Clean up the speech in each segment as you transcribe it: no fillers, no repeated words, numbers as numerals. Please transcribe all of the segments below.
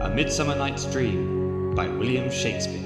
A Midsummer Night's Dream by William Shakespeare.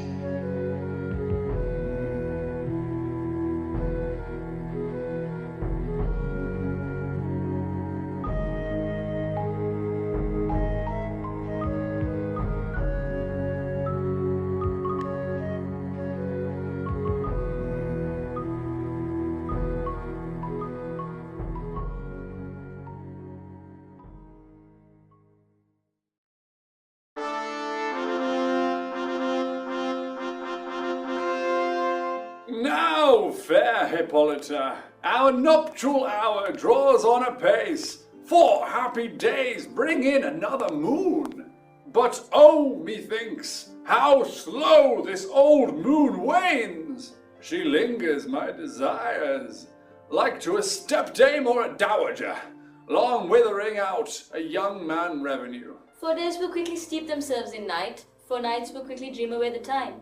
Now, fair Hippolyta, our nuptial hour draws on apace. 4 happy days bring in another moon. But oh, methinks, how slow this old moon wanes! She lingers my desires, like to a stepdame or a dowager, long withering out a young man revenue. For days will quickly steep themselves in night, for nights will quickly dream away the time.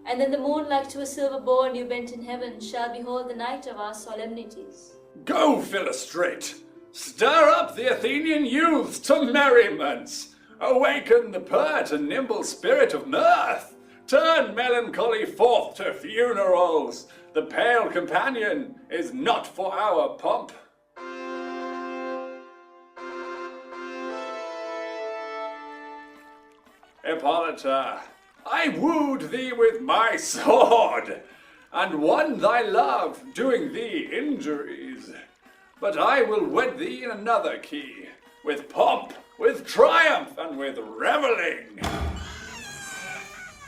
And then the moon, like to a silver boar new bent in heaven, shall behold the night of our solemnities. Go, Philostrate! Stir up the Athenian youths to merriments! Awaken the pert and nimble spirit of mirth! Turn melancholy forth to funerals! The pale companion is not for our pomp. Hippolyta, I wooed thee with my sword, and won thy love, doing thee injuries. But I will wed thee in another key, with pomp, with triumph, and with reveling.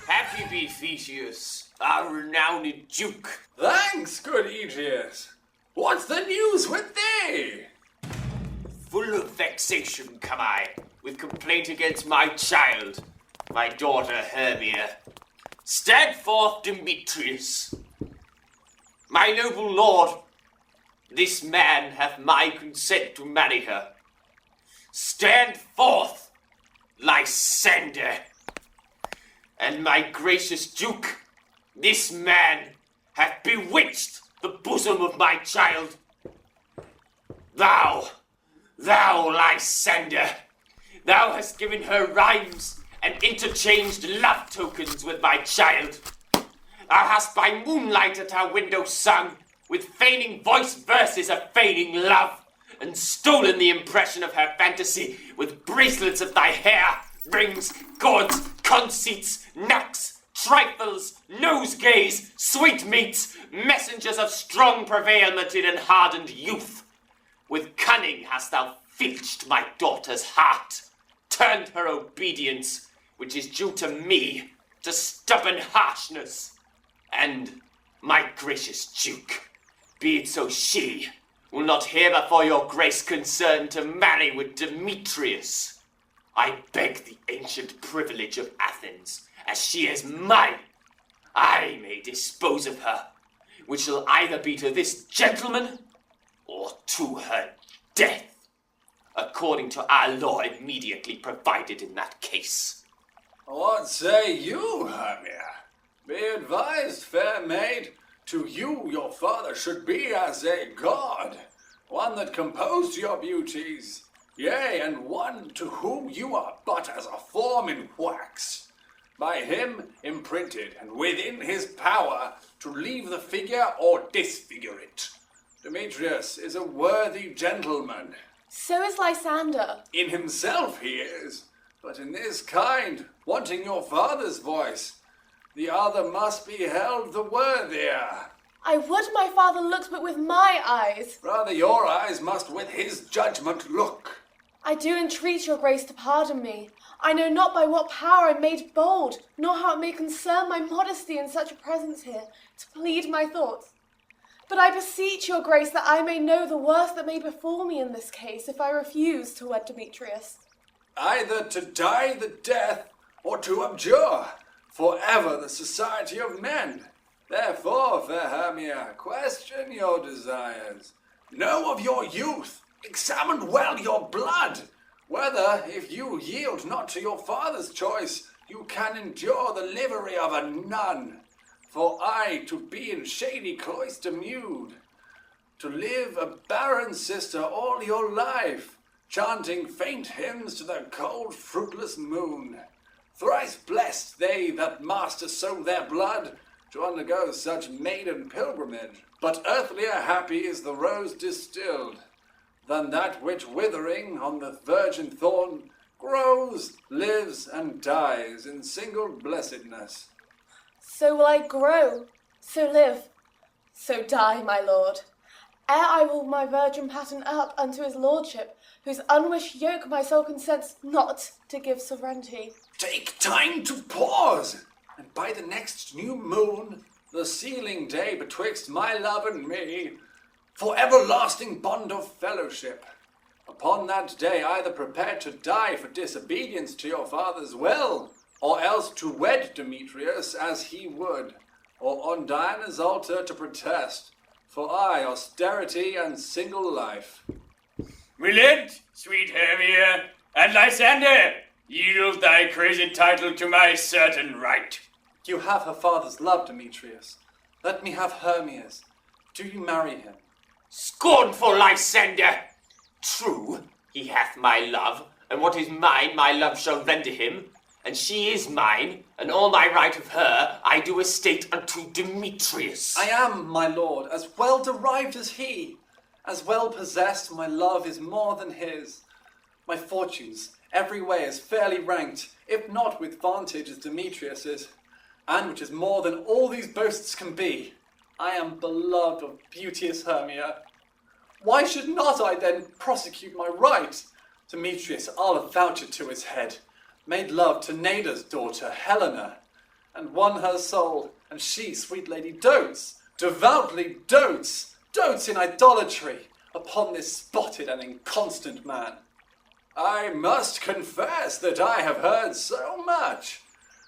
Happy be Theseus, our renowned duke. Thanks, good Egeus. What's the news with thee? Full of vexation come I, with complaint against my child, my daughter Hermia. Stand forth, Demetrius. My noble lord, this man hath my consent to marry her. Stand forth, Lysander. And my gracious duke, this man hath bewitched the bosom of my child. Thou, Lysander, thou hast given her rhymes and interchanged love tokens with my child. Thou hast by moonlight at our window sung, with feigning voice verses of feigning love, and stolen the impression of her fantasy with bracelets of thy hair, rings, gauds, conceits, knacks, trifles, nosegays, sweetmeats, messengers of strong prevailment in hardened youth. With cunning hast thou filched my daughter's heart, turned her obedience, which is due to me, to stubborn harshness. And, my gracious duke, be it so she will not hereby your grace concern to marry with Demetrius. I beg the ancient privilege of Athens, as she is mine, I may dispose of her, which shall either be to this gentleman, or to her death, according to our law immediately provided in that case. What say you, Hermia? Be advised, fair maid, to you your father should be as a god, one that composed your beauties, yea, and one to whom you are but as a form in wax, by him imprinted, and within his power to leave the figure or disfigure it. Demetrius is a worthy gentleman. So is Lysander. In himself he is, but in this kind, wanting your father's voice, the other must be held the worthier. I would my father looked but with my eyes. Rather your eyes must with his judgment look. I do entreat your grace to pardon me. I know not by what power I made bold, nor how it may concern my modesty in such a presence here, to plead my thoughts. But I beseech your grace that I may know the worst that may befall me in this case if I refuse to wed Demetrius. Either to die the death, or to abjure forever the society of men. Therefore, fair Hermia, question your desires. Know of your youth, examine well your blood, whether, if you yield not to your father's choice, you can endure the livery of a nun. For I to be in shady cloister mewed, to live a barren sister all your life, chanting faint hymns to the cold fruitless moon. Thrice blessed they that master so their blood to undergo such maiden pilgrimage. But earthlier happy is the rose distilled than that which withering on the virgin thorn grows, lives, and dies in single blessedness. So will I grow, so live, so die, my lord, ere I will my virgin pattern up unto his lordship, whose unwished yoke my soul consents not to give sovereignty. Take time to pause, and by the next new moon, the sealing day betwixt my love and me, for everlasting bond of fellowship. Upon that day either prepare to die for disobedience to your father's will, or else to wed Demetrius as he would, or on Diana's altar to protest, for I austerity and single life. Relent, sweet Hermia, and Lysander, yield thy crazy title to my certain right. You have her father's love, Demetrius. Let me have Hermia's. Do you marry him? Scornful Lysander! True, he hath my love, and what is mine my love shall render him, and she is mine, and all my right of her I do estate unto Demetrius. I am, my lord, as well derived as he. As well possessed, my love is more than his. My fortunes, every way as fairly ranked, if not with vantage as Demetrius's, and which is more than all these boasts can be. I am beloved of beauteous Hermia. Why should not I then prosecute my right? Demetrius, I'll vouch it to his head, made love to Nada's daughter, Helena, and won her soul, and she, sweet lady, dotes, devoutly dotes in idolatry upon this spotted and inconstant man. I must confess that I have heard so much,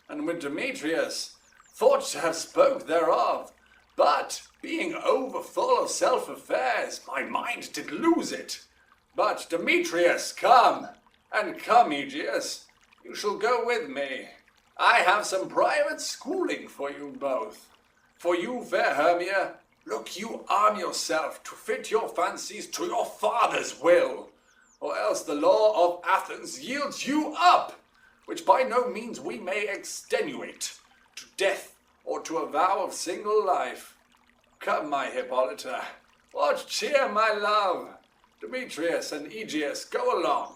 and with Demetrius thought to have spoke thereof, but being overfull of self-affairs, my mind did lose it. But Demetrius, come, and come, Egeus, you shall go with me. I have some private schooling for you both. For you, fair Hermia, look you arm yourself to fit your fancies to your father's will, or else the law of Athens yields you up, which by no means we may extenuate, to death or to a vow of single life. Come, my Hippolyta, what cheer, my love? Demetrius and Egeus, go along.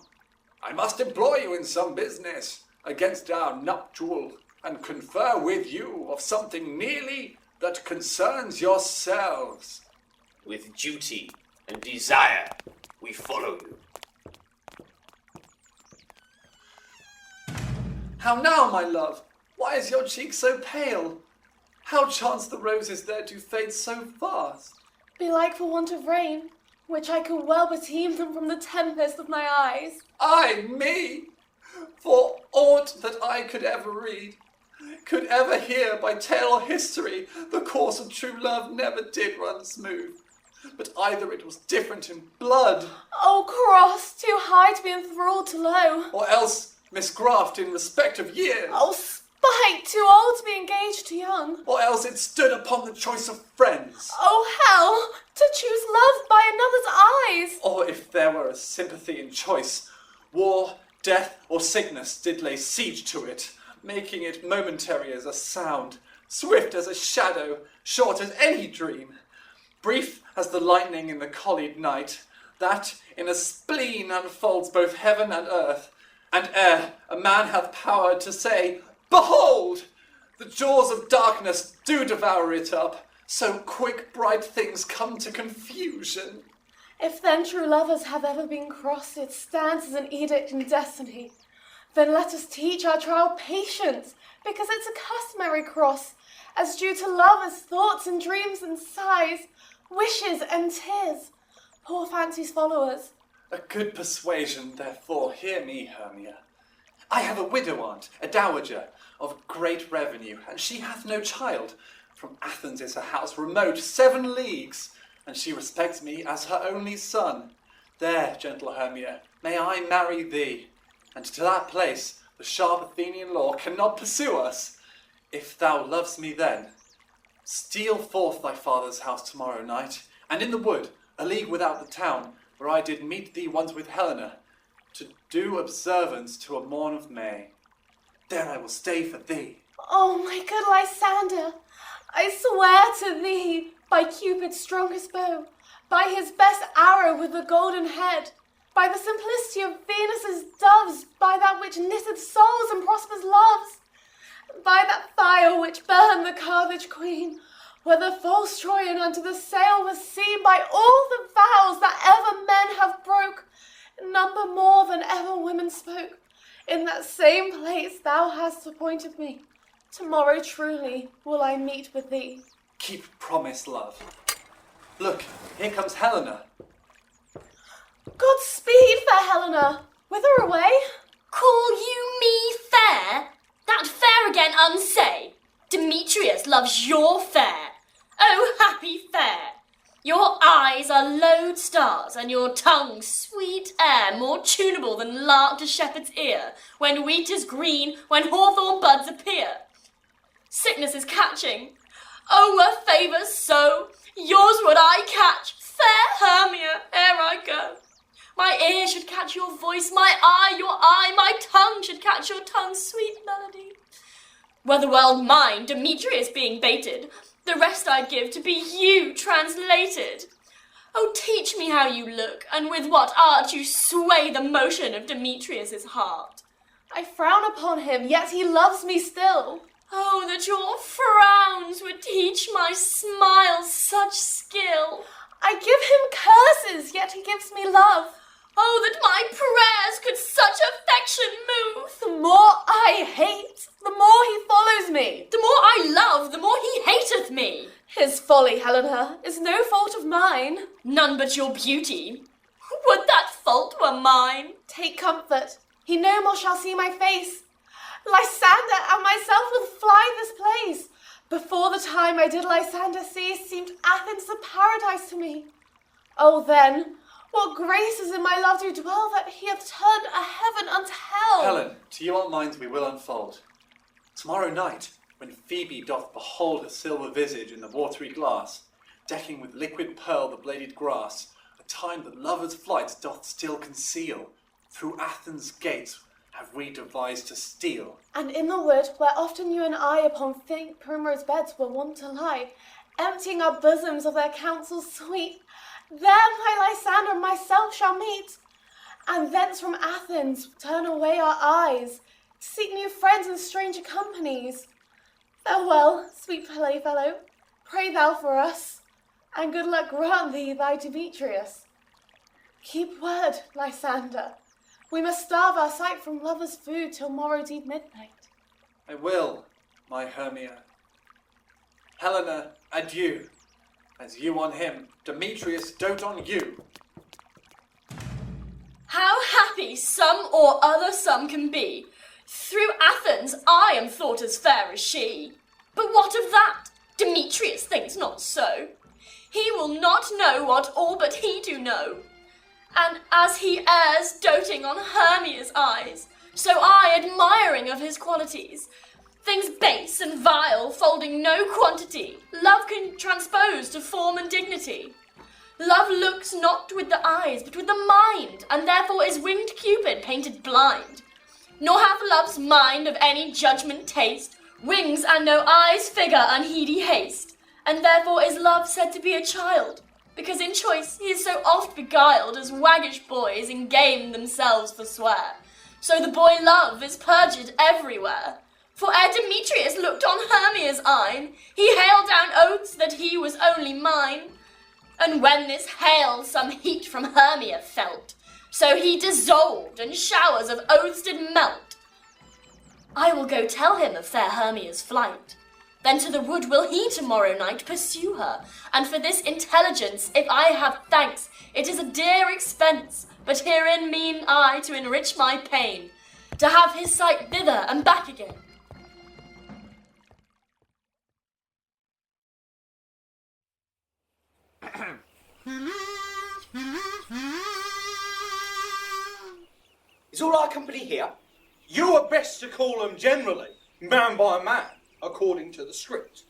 I must employ you in some business against our nuptial, and confer with you of something nearly that concerns yourselves. With duty and desire we follow you. How now, my love? Why is your cheek so pale? How chance the roses there do fade so fast? Belike for want of rain, which I could well beteem them from the tempest of my eyes. Ay, me! For aught that I could ever read, could ever hear by tale or history, the course of true love never did run smooth. But either it was different in blood, Oh, cross, too high to be enthralled to low. or else misgraft in respect of years, Oh, spite, too old to be engaged to young. or else it stood upon the choice of friends. Oh, hell, to choose love by another's eyes. Or if there were a sympathy in choice, war, death, or sickness did lay siege to it, making it momentary as a sound, swift as a shadow, short as any dream, brief as the lightning in the collied night, that in a spleen unfolds both heaven and earth, and ere a man hath power to say, Behold! The jaws of darkness do devour it up, so quick bright things come to confusion. If then true lovers have ever been crossed, it stands as an edict in destiny. Then let us teach our child patience, because it's a customary cross, as due to lovers' thoughts and dreams and sighs, wishes and tears, poor fancy's followers. A good persuasion, therefore, hear me, Hermia. I have a widow aunt, a dowager, of great revenue, and she hath no child. From Athens is her house remote 7 leagues, and she respects me as her only son. There, gentle Hermia, may I marry thee, and to that place the sharp Athenian law cannot pursue us. If thou lovest me then, steal forth thy father's house tomorrow night, and in the wood, a league without the town, where I did meet thee once with Helena, to do observance to a morn of May. There I will stay for thee. Oh, my good Lysander, I swear to thee, by Cupid's strongest bow, by his best arrow with the golden head, by the simplicity of Venus's doves, by that which knitteth souls and prospers loves, by that fire which burned the Carthage queen, whether false Troyan unto the sail was seen, by all the vows that ever men have broke, number more than ever women spoke, in that same place thou hast appointed me. Tomorrow truly will I meet with thee. Keep promise, love. Look, here comes Helena. Godspeed, fair Helena. Whither away? Call you me fair? That fair again unsay. Demetrius loves your fair. Oh, happy fair! Your eyes are lodestars, and your tongue sweet air, more tunable than lark to shepherd's ear, when wheat is green, when hawthorn buds appear. Sickness is catching. Oh, a favour so, yours would I catch, fair Hermia, ere I go. My ear should catch your voice, my eye your eye, my tongue should catch your tongue's sweet melody. Were the world mine, Demetrius being baited, the rest I'd give to be you translated. Oh, teach me how you look, and with what art you sway the motion of Demetrius's heart. I frown upon him, yet he loves me still. Oh, that your frowns would teach my smiles such skill. I give him curses, yet he gives me love. Oh, that my prayers could such affection move. The more I hate, the more he follows me. The more I love, the more he hateth me. His folly, Helena, is no fault of mine. None but your beauty. Would that fault were mine. Take comfort, he no more shall see my face. Lysander and myself will fly this place. Before the time I did Lysander see, seemed Athens a paradise to me. Oh, then, what graces in my love do dwell, that he hath turned a heaven unto hell. Helen, to your minds we will unfold. Tomorrow night, when Phoebe doth behold her silver visage in the watery glass, decking with liquid pearl the bladed grass, a time that lovers' flight doth still conceal, through Athens' gates have we devised to steal. And in the wood, where often you and I upon faint primrose beds were wont to lie, emptying our bosoms of their counsels sweet, there my Lysander and myself shall meet, and thence from Athens turn away our eyes, to seek new friends and stranger companies. Farewell, sweet playfellow, pray thou for us, and good luck grant thee thy Demetrius. Keep word, Lysander. We must starve our sight from lovers' food till morrow deep midnight. I will, my Hermia. Helena, adieu. As you on him, Demetrius dote on you. How happy some or other some can be. Through Athens I am thought as fair as she. But what of that? Demetrius thinks not so. He will not know what all but he do know. And as he errs doting on Hermia's eyes, so I admiring of his qualities, things base and vile folding no quantity, love can transpose to form and dignity. Love looks not with the eyes, but with the mind, and therefore is winged Cupid painted blind. Nor hath love's mind of any judgment taste, wings and no eyes figure unheedy haste, and therefore is love said to be a child, because in choice he is so oft beguiled as waggish boys in game themselves forswear. So the boy love is perjured everywhere. For ere Demetrius looked on Hermia's eyne, he hailed down oaths that he was only mine. And when this hail some heat from Hermia felt, so he dissolved, and showers of oaths did melt. I will go tell him of fair Hermia's flight. Then to the wood will he tomorrow night pursue her, and for this intelligence, if I have thanks, it is a dear expense, but herein mean I to enrich my pain, to have his sight thither and back again. Is all our company here? You are best to call them generally, man by man, according to the script.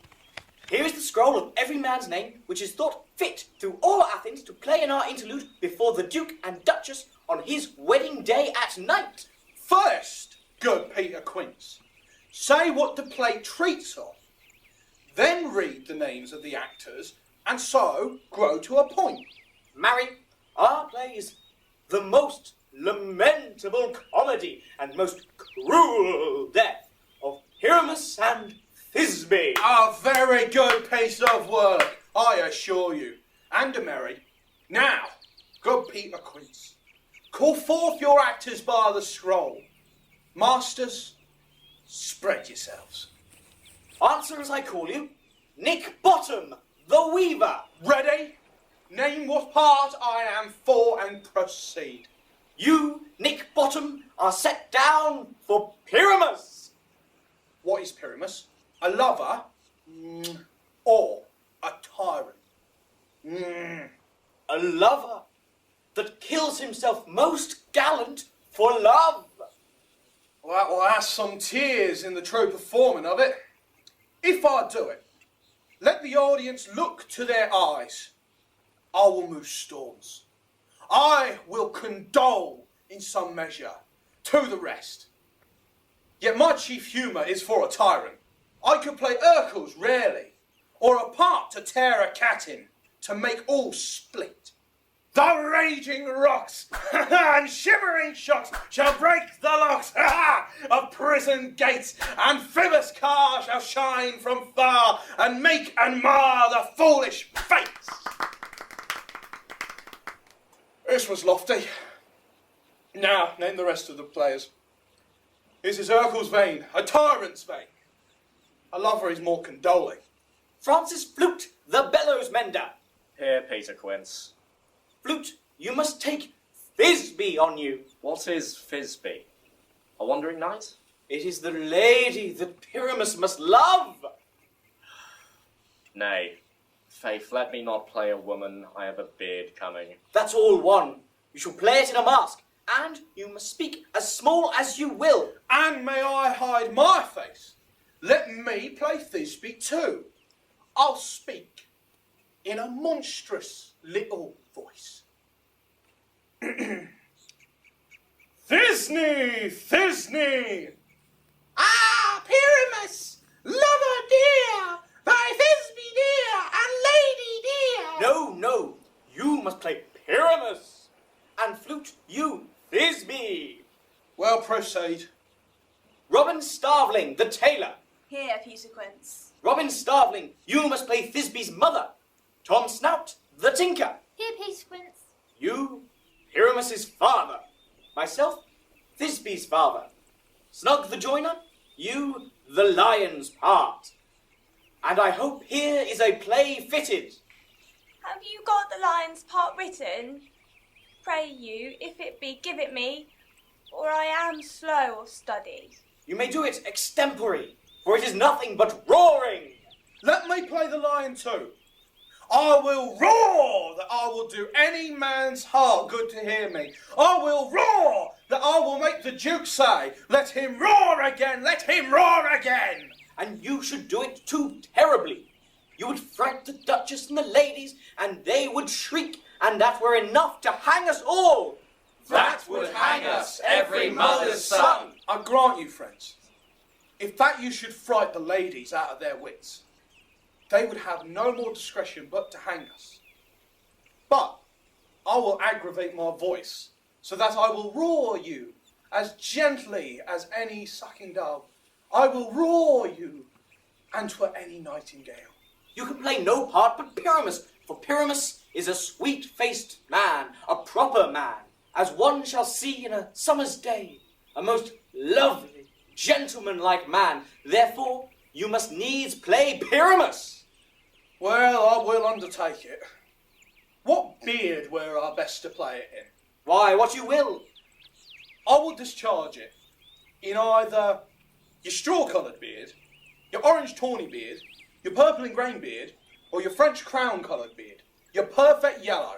Here is the scroll of every man's name, which is thought fit through all Athens to play in our interlude before the Duke and Duchess on his wedding day at night. First, good Peter Quince, say what the play treats of, then read the names of the actors, and so grow to a point. Marry, our play is the most lamentable comedy and most cruel death of Pyramus and Thisbe. A very good piece of work, I assure you. And a merry. Now, good Peter Quince, call forth your actors by the scroll. Masters, spread yourselves. Answer as I call you. Nick Bottom, the Weaver. Ready? Name what part I am for and proceed. You, Nick Bottom, are set down for Pyramus. What is Pyramus? A lover? Or a tyrant? A lover that kills himself most gallant for love. Well, that will add some tears in the true performing of it. If I do it, let the audience look to their eyes. I will move storms. I will condole in some measure to the rest. Yet my chief humour is for a tyrant. I could play Urkel's rarely, or a part to tear a cat in, to make all split. The raging rocks and shivering shocks shall break the locks of prison gates, and Phoebus' car shall shine from far and make and mar the foolish fates. This was lofty. Now, name the rest of the players. This is Urkel's vein, a tyrant's vein. A lover is more condoling. Francis Flute, the bellows mender. Here, Peter Quince. Flute, you must take Thisbe on you. What is Thisbe? A wandering knight? It is the lady that Pyramus must love. Nay, faith, let me not play a woman. I have a beard coming. That's all one. You shall play it in a mask, and you must speak as small as you will. And may I hide my face? Let me play Thisbe too. I'll speak in a monstrous little voice. Thisne, Thisne! Ah, Pyramus, lover dear, thy Thisbe dear, and lady dear! No, you must play Pyramus, and Flute, you Thisbe. Well, proceed. Robin Starveling, the tailor. Here, Peter Quince. Robin Starveling, you must play Thisbe's mother. Tom Snout, the tinker. Here, Peter Quince. You, Pyramus's father. Myself, Thisbe's father. Snug the joiner, you, the lion's part. And I hope here is a play fitted. Have you got the lion's part written? Pray you, if it be, give it me, for I am slow of study. You may do it extempore, for it is nothing but roaring. Let me play the lion too. I will roar that I will do any man's heart good to hear me. I will roar that I will make the Duke say, let him roar again, let him roar again. And you should do it too terribly. You would fright the Duchess and the ladies, and they would shriek, and that were enough to hang us all. That would hang us, every mother's son. I grant you, friends, if that you should fright the ladies out of their wits, they would have no more discretion but to hang us. But I will aggravate my voice, so that I will roar you as gently as any sucking dove. I will roar you, and 'twere any nightingale. You can play no part but Pyramus, for Pyramus is a sweet-faced man, a proper man, as one shall see in a summer's day, a most lovely, gentleman-like man. Therefore, you must needs play Pyramus. Well, I will undertake it. What beard were I best to play it in? Why, what you will. I will discharge it in either your straw-coloured beard, your orange tawny beard, your purple and grain beard, or your French crown-coloured beard, your perfect yellow.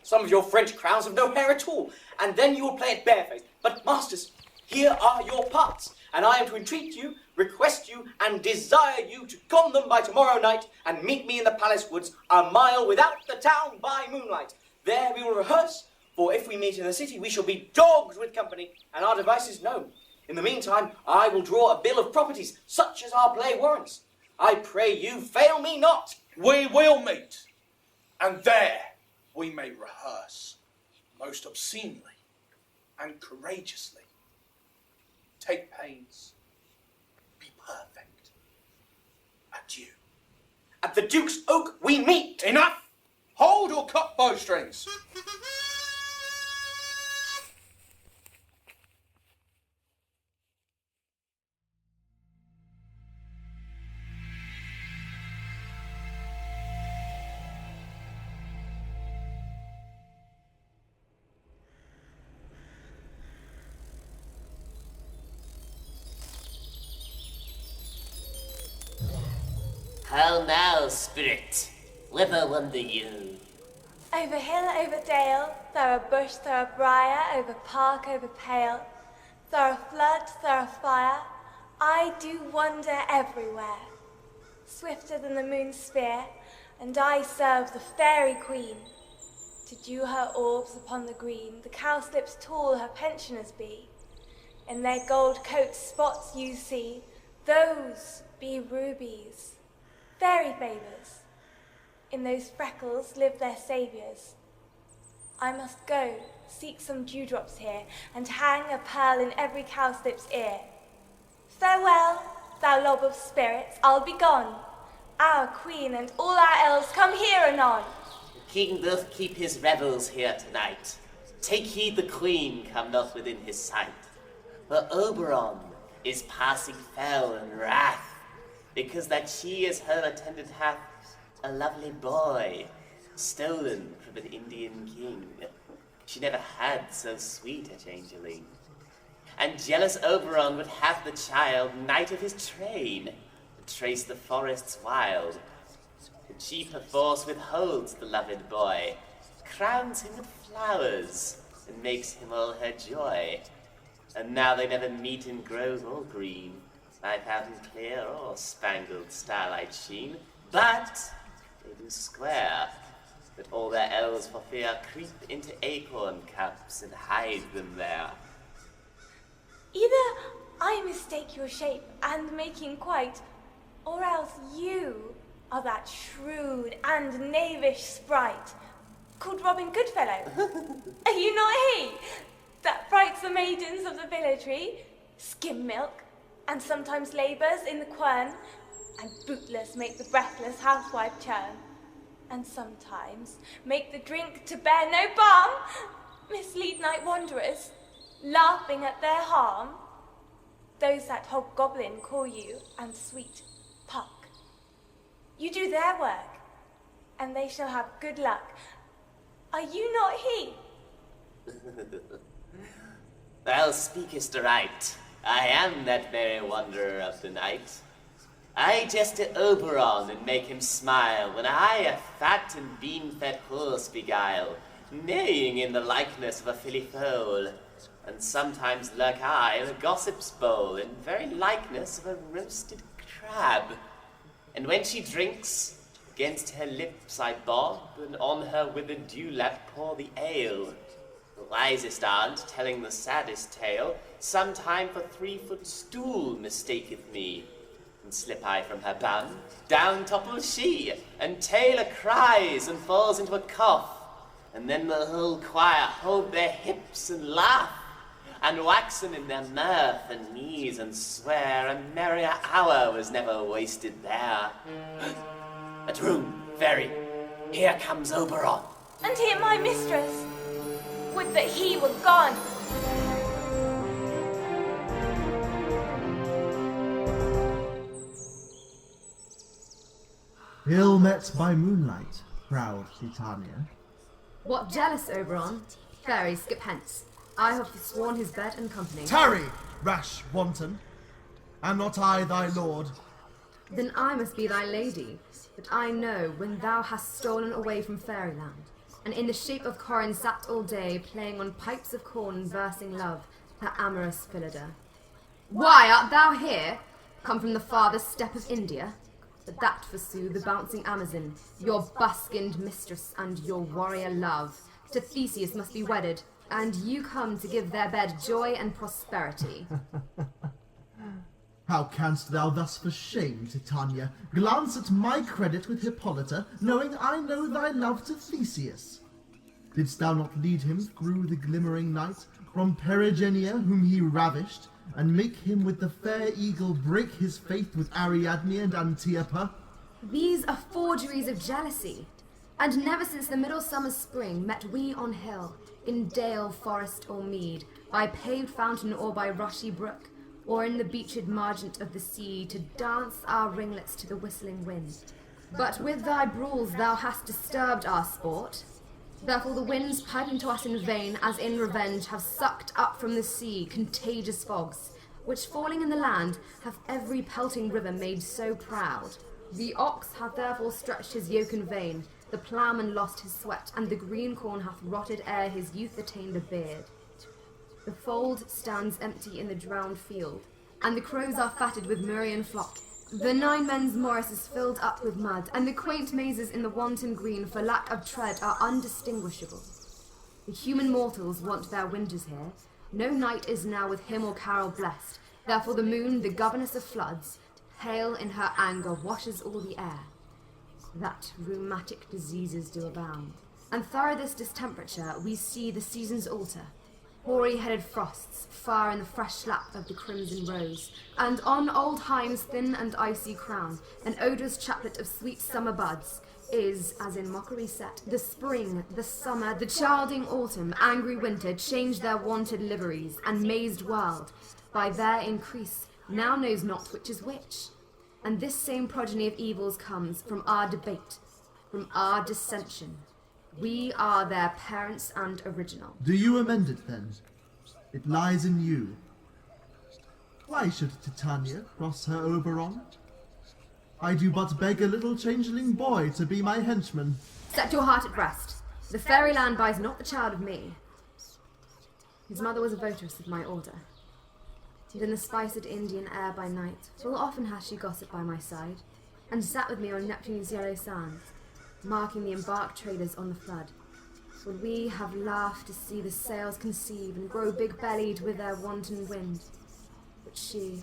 Some of your French crowns have no hair at all, and then you will play it barefaced. But, masters, here are your parts, and I am to entreat you, request you, and desire you to con them by tomorrow night, and meet me in the palace woods, a mile without the town by moonlight. There we will rehearse, for if we meet in the city, we shall be dogs with company, and our device is known. In the meantime, I will draw a bill of properties, such as our play warrants. I pray you, fail me not. We will meet, and there we may rehearse most obscenely and courageously. Take pains, be perfect. Adieu. At the Duke's Oak we meet. Enough! Hold or cut bowstrings. How now, spirit? Whither wander you? Over hill, over dale, through a bush, through a briar, over park, over pale, through a flood, through a fire, I do wander everywhere. Swifter than the moon's sphere, and I serve the fairy queen. To dew her orbs upon the green, the cowslips tall her pensioners be. In their gold coat spots you see, those be rubies. Fairy favours. In those freckles live their saviours. I must go, seek some dewdrops here, and hang a pearl in every cowslip's ear. Farewell, thou lob of spirits, I'll be gone. Our queen and all our elves come here anon. The king doth keep his revels here tonight. Take heed the queen come not within his sight. For Oberon is passing fell in wrath, because that she as her attendant hath a lovely boy, stolen from an Indian king. She never had so sweet a changeling. And jealous Oberon would have the child knight of his train, to trace the forests wild. But she perforce withholds the loved boy, crowns him with flowers, and makes him all her joy. And now they never meet in grove or green, by fountain clear or spangled starlight sheen, but they do square, that all their elves for fear creep into acorn cups and hide them there. Either I mistake your shape and making quite, or else you are that shrewd and knavish sprite called Robin Goodfellow. Are you not he that frights the maidens of the villagry, skim milk, and sometimes labours in the quern, and bootless make the breathless housewife churn, and sometimes make the drink to bear no balm, mislead night wanderers, laughing at their harm? Those that hobgoblin call you, and sweet Puck. You do their work, and they shall have good luck. Are you not he? Thou speakest aright. I am that merry wanderer of the night. I jest to Oberon and make him smile, when I a fat and bean-fed horse beguile, neighing in the likeness of a filly foal. And sometimes lurk I in a gossip's bowl, in very likeness of a roasted crab. And when she drinks, against her lips I bob, and on her withered dewlap pour the ale. The wisest aunt, telling the saddest tale, sometime for 3-foot stool mistaketh me. And slip I from her bun, down topples she, and Taylor cries and falls into a cough. And then the whole choir hold their hips and laugh, and waxen in their mirth and knees and swear a merrier hour was never wasted there. At room, fairy, here comes Oberon. And here my mistress. Would that he were gone. Ill met by moonlight, proud Titania. What jealous, Oberon? Fairy, skip hence. I have forsworn his bed and company. Tarry, rash wanton. Am not I thy lord? Then I must be thy lady, but I know when thou hast stolen away from fairyland, and in the shape of Corin sat all day, playing on pipes of corn and versing love, her amorous Philida. Why art thou here? Come from the farthest steppe of India? But that, forsooth, the bouncing Amazon, your buskined mistress and your warrior love, to Theseus must be wedded, and you come to give their bed joy and prosperity. How canst thou thus for shame, Titania, glance at my credit with Hippolyta, knowing I know thy love to Theseus? Didst thou not lead him through the glimmering night, from Perigenia whom he ravished, and make him with the fair eagle break his faith with Ariadne and Antiopa? These are forgeries of jealousy, and never since the middle summer spring met we on hill, in dale, forest, or mead, by paved fountain or by rushy brook, or in the beached margent of the sea, to dance our ringlets to the whistling wind. But with thy brawls thou hast disturbed our sport. Therefore the winds piping to us in vain, as in revenge, have sucked up from the sea contagious fogs, which falling in the land, have every pelting river made so proud. The ox hath therefore stretched his yoke in vain, the ploughman lost his sweat, and the green corn hath rotted ere his youth attained a beard. The fold stands empty in the drowned field, and the crows are fatted with murrian flock. The 9 men's morris is filled up with mud, and the quaint mazes in the wanton green for lack of tread are undistinguishable. The human mortals want their winters here. No night is now with hymn or carol blessed. Therefore the moon, the governess of floods, pale in her anger, washes all the air. That rheumatic diseases do abound. And thorough this distemperature we see the seasons alter. Hoary-headed frosts, far in the fresh slap of the crimson rose, and on old Hime's thin and icy crown, an odorous chaplet of sweet summer buds, is, as in mockery set, the spring, the summer, the childing autumn, angry winter, change their wonted liveries, and mazed world, by their increase, now knows not which is which. And this same progeny of evils comes from our debate, from our dissension. We are their parents and original. Do you amend it, then? It lies in you. Why should Titania cross her Oberon? I do but beg a little changeling boy to be my henchman. Set your heart at rest. The fairyland buys not the child of me. His mother was a votaress of my order. And in the spiced Indian air by night, full often has she gossiped by my side, and sat with me on Neptune's yellow sands, marking the embarked traders on the flood. Would we have laughed to see the sails conceive and grow big-bellied with their wanton wind? But she,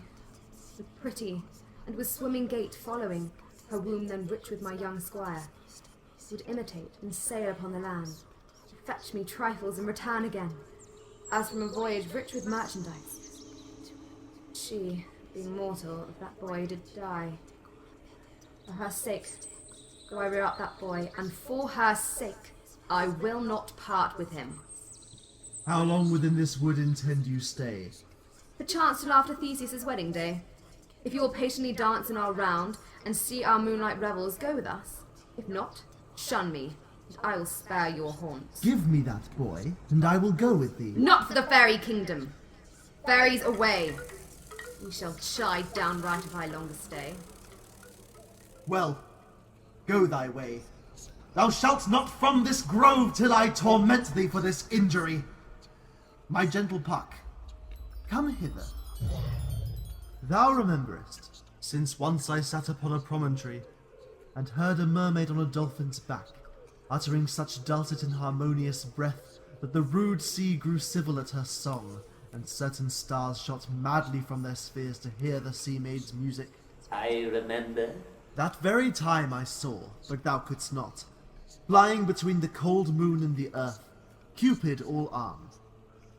so pretty, and with swimming gait following, her womb then rich with my young squire, would imitate and sail upon the land, to fetch me trifles and return again, as from a voyage rich with merchandise. She, being mortal, of that boy did die. For her sake, go I rear up that boy, and for her sake, I will not part with him. How long within this wood intend you stay? Perchance till after Theseus' wedding day. If you will patiently dance in our round, and see our moonlight revels, go with us. If not, shun me, and I will spare your haunts. Give me that boy, and I will go with thee. Not for the fairy kingdom. Fairies away. We shall chide downright if I longer stay. Well, go thy way. Thou shalt not from this grove till I torment thee for this injury. My gentle Puck, come hither. Thou rememberest, since once I sat upon a promontory, and heard a mermaid on a dolphin's back, uttering such dulcet and harmonious breath that the rude sea grew civil at her song, and certain stars shot madly from their spheres to hear the sea maid's music. I remember. That very time I saw, but thou couldst not, flying between the cold moon and the earth, Cupid all armed.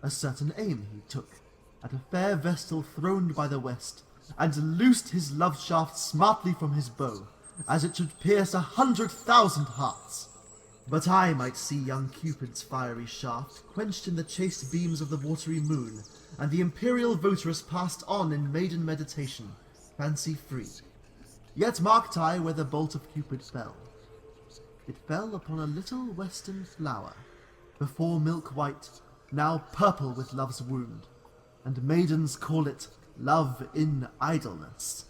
A certain aim he took, at a fair vestal throned by the west, and loosed his love shaft smartly from his bow, as it should pierce 100,000 hearts. But I might see young Cupid's fiery shaft quenched in the chaste beams of the watery moon, and the imperial votaress passed on in maiden meditation, fancy free. Yet marked I where the bolt of Cupid fell. It fell upon a little western flower, before milk white, now purple with love's wound, and maidens call it love in idleness.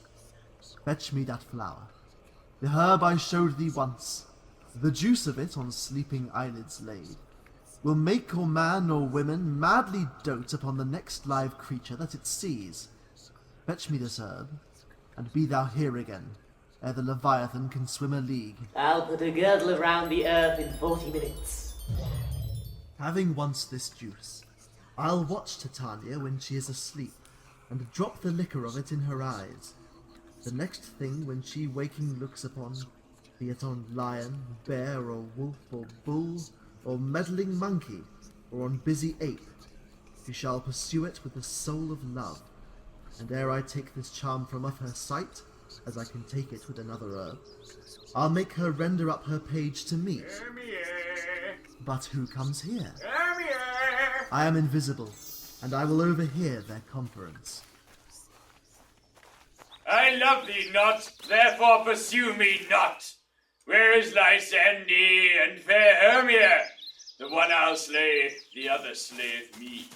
Fetch me that flower, the herb I showed thee once. The juice of it on sleeping eyelids laid will make or man or women madly dote upon the next live creature that it sees. Fetch me this herb, and be thou here again, ere the Leviathan can swim a league. I'll put a girdle around the earth in 40 minutes. Having once this juice, I'll watch Titania when she is asleep, and drop the liquor of it in her eyes. The next thing when she waking looks upon, be it on lion, bear, or wolf, or bull, or meddling monkey, or on busy ape, she shall pursue it with the soul of love, and ere I take this charm from off her sight, as I can take it with another herb, I'll make her render up her page to meet. But who comes here? I am invisible, and I will overhear their conference. I love thee not, therefore pursue me not. Where is Lysander and fair Hermia? The one I'll slay, the other slayeth me.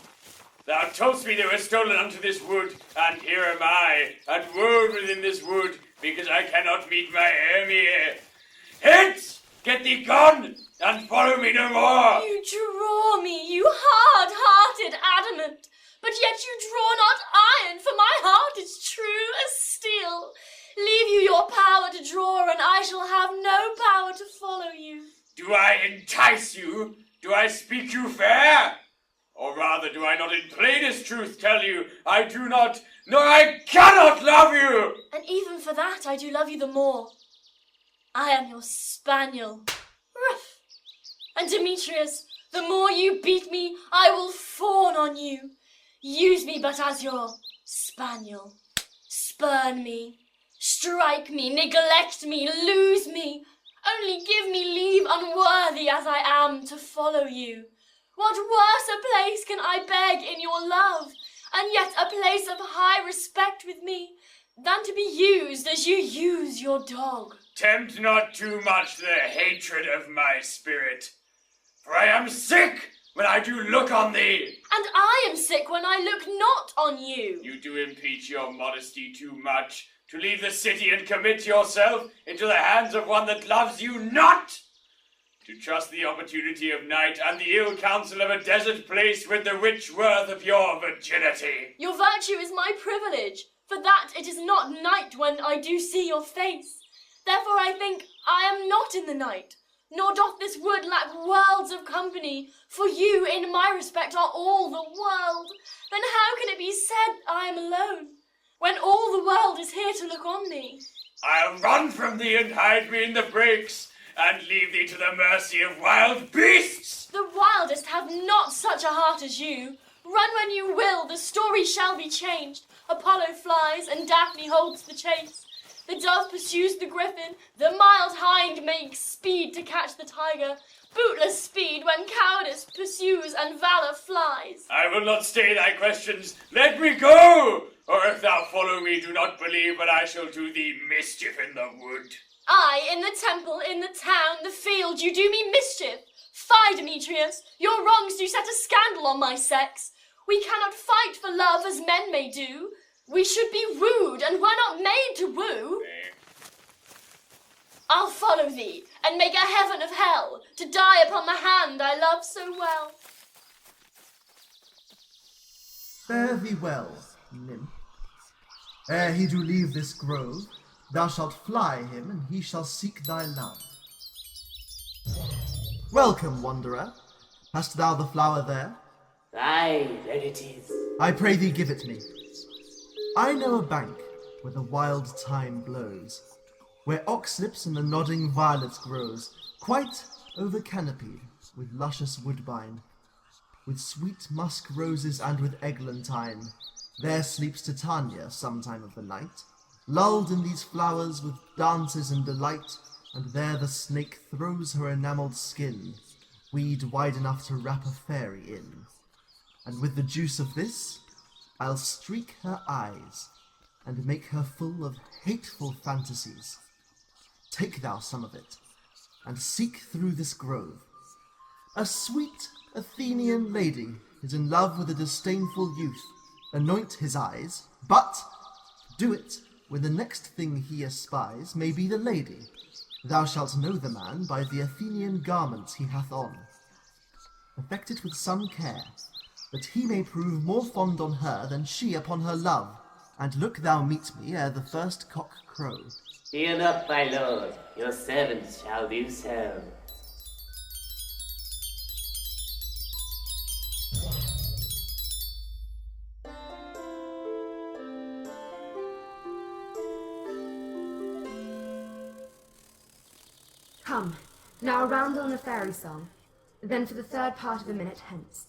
Thou toldst me they were stolen unto this wood, and here am I, and woed within this wood, because I cannot meet my Hermia. Hence! Get thee gone, and follow me no more! You draw me, you hard-hearted adamant, but yet you draw not iron, for my heart is true as steel. Leave you your power to draw, and I shall have no power to follow you. Do I entice you? Do I speak you fair? Or rather, do I not in plainest truth tell you, I do not, nor I cannot love you? And even for that I do love you the more. I am your spaniel. Ruff. And Demetrius, the more you beat me, I will fawn on you. Use me but as your spaniel. Spurn me, strike me, neglect me, lose me. Only give me leave, unworthy as I am, to follow you. What worse a place can I beg in your love, and yet a place of high respect with me, than to be used as you use your dog? Tempt not too much the hatred of my spirit, for I am sick when I do look on thee. And I am sick when I look not on you. You do impeach your modesty too much, to leave the city and commit yourself into the hands of one that loves you not. To trust the opportunity of night and the ill counsel of a desert place with the rich worth of your virginity. Your virtue is my privilege, for that it is not night when I do see your face. Therefore I think I am not in the night, nor doth this wood lack worlds of company, for you in my respect are all the world. Then how can it be said I am alone, when all the world is here to look on me? I'll run from thee and hide me in the brakes, and leave thee to the mercy of wild beasts. The wildest have not such a heart as you. Run when you will, the story shall be changed. Apollo flies, and Daphne holds the chase. The dove pursues the griffin, the mild hind makes speed to catch the tiger. Bootless speed when cowardice pursues and valour flies. I will not stay thy questions, let me go! Or if thou follow me, do not believe but I shall do thee mischief in the wood. I, in the temple, in the town, the field, you do me mischief. Fie, Demetrius, your wrongs do set a scandal on my sex. We cannot fight for love as men may do. We should be wooed, and we're not made to woo. I'll follow thee, and make a heaven of hell, to die upon the hand I love so well. Fare thee well, nymph. Ere he do leave this grove, thou shalt fly him, and he shall seek thy love. Welcome, wanderer. Hast thou the flower there? Aye, there it is. I pray thee give it me. I know a bank where the wild thyme blows, where oxlips and the nodding violet grows, quite over-canopied with luscious woodbine, with sweet musk roses and with eglantine. There sleeps Titania some time of the night, lulled in these flowers with dances and delight, and there the snake throws her enamelled skin, weed wide enough to wrap a fairy in. And with the juice of this, I'll streak her eyes, and make her full of hateful fantasies. Take thou some of it, and seek through this grove. A sweet Athenian lady is in love with a disdainful youth. Anoint his eyes, but do it when the next thing he espies may be the lady. Thou shalt know the man by the Athenian garments he hath on. Affect it with some care, that he may prove more fond on her than she upon her love. And look thou meet me ere the first cock crow. Fear not, my lord, your servants shall do so. Come, now a roundel and a fairy song. Then for the third part of a minute hence.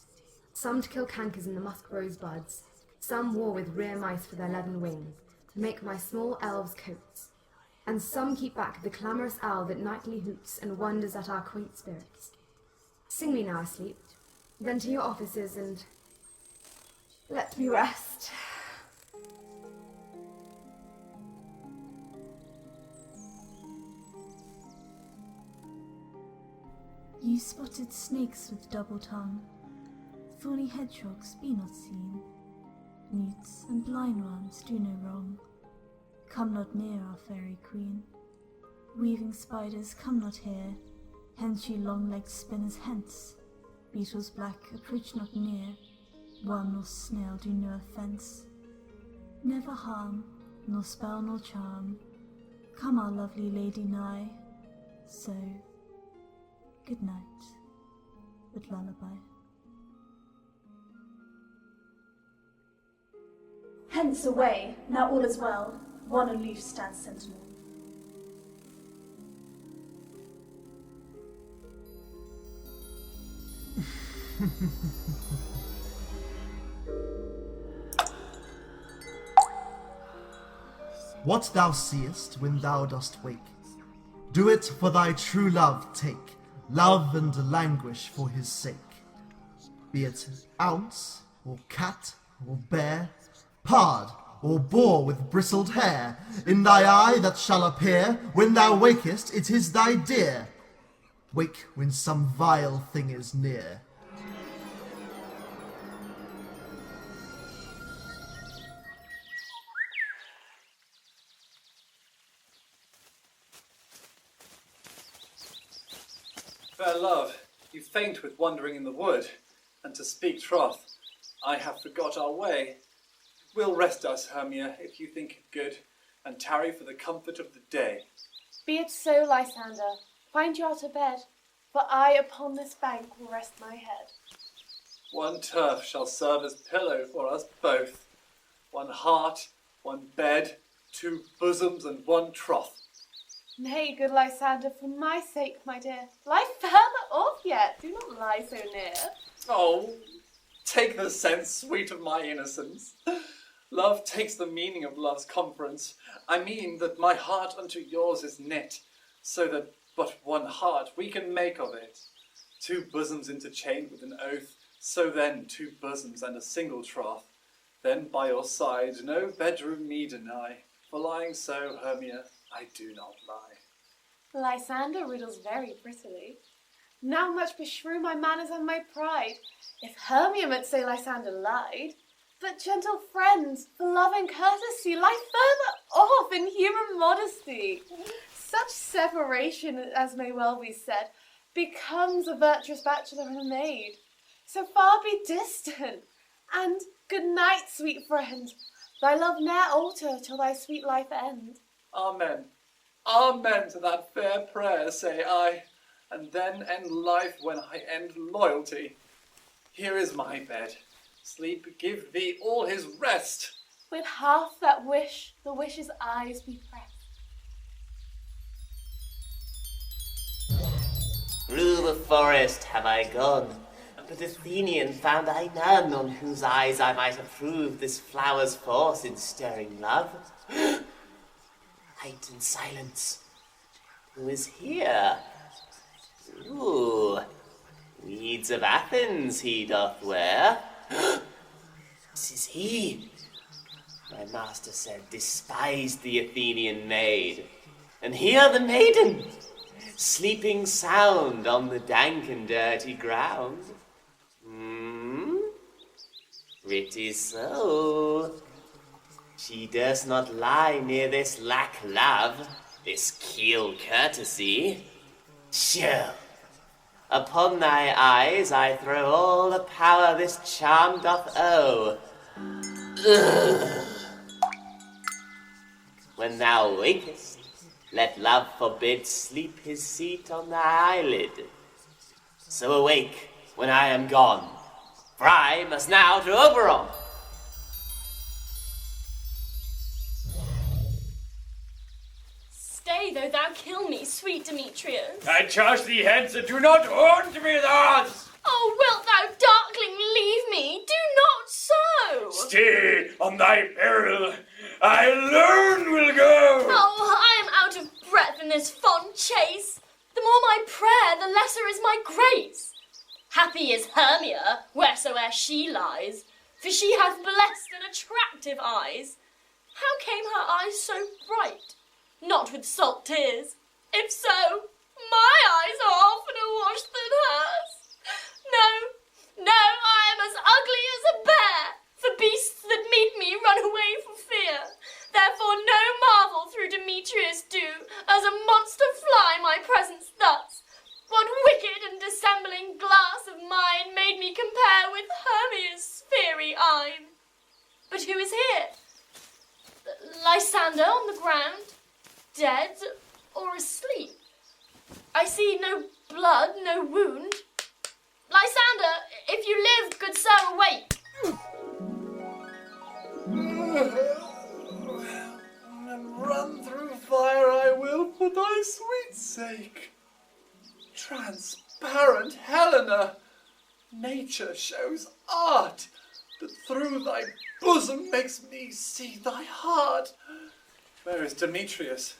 Some to kill cankers in the musk rose buds, some war with rear mice for their leaden wings, to make my small elves coats. And some keep back the clamorous owl that nightly hoots and wonders at our quaint spirits. Sing me now asleep, then to your offices and let me rest. You spotted snakes with double tongue, thorny hedgehogs be not seen, mutes and blind ones do no wrong. Come not near our fairy queen. Weaving spiders come not here, hence you long-legged spinners hence. Beetles black approach not near, worm nor snail do no offence. Never harm, nor spell nor charm, come our lovely lady nigh. So, good night, with lullaby. Hence away, now all is well, one aloof stands sentinel. What thou seest when thou dost wake, do it for thy true love take, love and languish for his sake. Be it ounce, or cat, or bear, pard, or boar with bristled hair, in thy eye that shall appear, when thou wakest, it is thy dear. Wake when some vile thing is near. Fair love, you faint with wandering in the wood, and to speak troth, I have forgot our way. We'll rest us, Hermia, if you think it good, and tarry for the comfort of the day. Be it so, Lysander. Find you out a bed, for I upon this bank will rest my head. One turf shall serve as pillow for us both. One heart, one bed, two bosoms, and one troth. Nay, good Lysander, for my sake, my dear, lie further off yet. Do not lie so near. Oh, take the sense, sweet of my innocence. Love takes the meaning of love's conference. I mean that my heart unto yours is knit, so that but one heart we can make of it. Two bosoms interchained with an oath, so then two bosoms and a single troth. Then by your side no bedroom me deny, for lying so, Hermia, I do not lie. Lysander riddles very prettily. Now much beshrew my manners and my pride, if Hermia might say Lysander lied. But gentle friends, for love and courtesy, lie further off in human modesty. Such separation, as may well be said, becomes a virtuous bachelor and a maid. So far be distant, and good night, sweet friend. Thy love ne'er alter till thy sweet life end. Amen. Amen to that fair prayer, say I, and then end life when I end loyalty. Here is my bed. Sleep give thee all his rest. With half that wish, the wish's eyes be pressed. Through the forest have I gone, but Athenian found I none on whose eyes I might approve this flower's force in stirring love. Light and silence. Who is here? Ooh, weeds of Athens he doth wear. This is he. My master said, despised the Athenian maid. And here the maiden, sleeping sound on the dank and dirty ground. Pretty so. She durst not lie near this lack love, this keel courtesy. Sure, upon thy eyes I throw all the power this charm doth owe. Ugh. When thou wakest, let love forbid sleep his seat on thy eyelid. So awake when I am gone, for I must now to Oberon. Stay though thou kill me, sweet Demetrius. I charge thee hence, and do not haunt me thus! Oh, wilt thou, darkling, leave me? Do not so! Stay on thy peril. I alone will go. Oh, I am out of breath in this fond chase. The more my prayer, the lesser is my grace. Happy is Hermia, wheresoe'er she lies, for she hath blessed and attractive eyes. How came her eyes so bright? Not with salt tears. If so, my eyes are oftener washed than hers. No, I am as ugly as a bear, for beasts that meet me run away for fear. Therefore no marvel through Demetrius do, as a monster fly my presence thus. What wicked and dissembling glass of mine made me compare with Hermia's fiery eyne? But who is here? Lysander on the ground, dead or asleep? I see no blood, no wound. Lysander, if you live, good sir, awake. And run through fire I will for thy sweet sake. Transparent Helena, nature shows art, but through thy bosom makes me see thy heart. Where is Demetrius?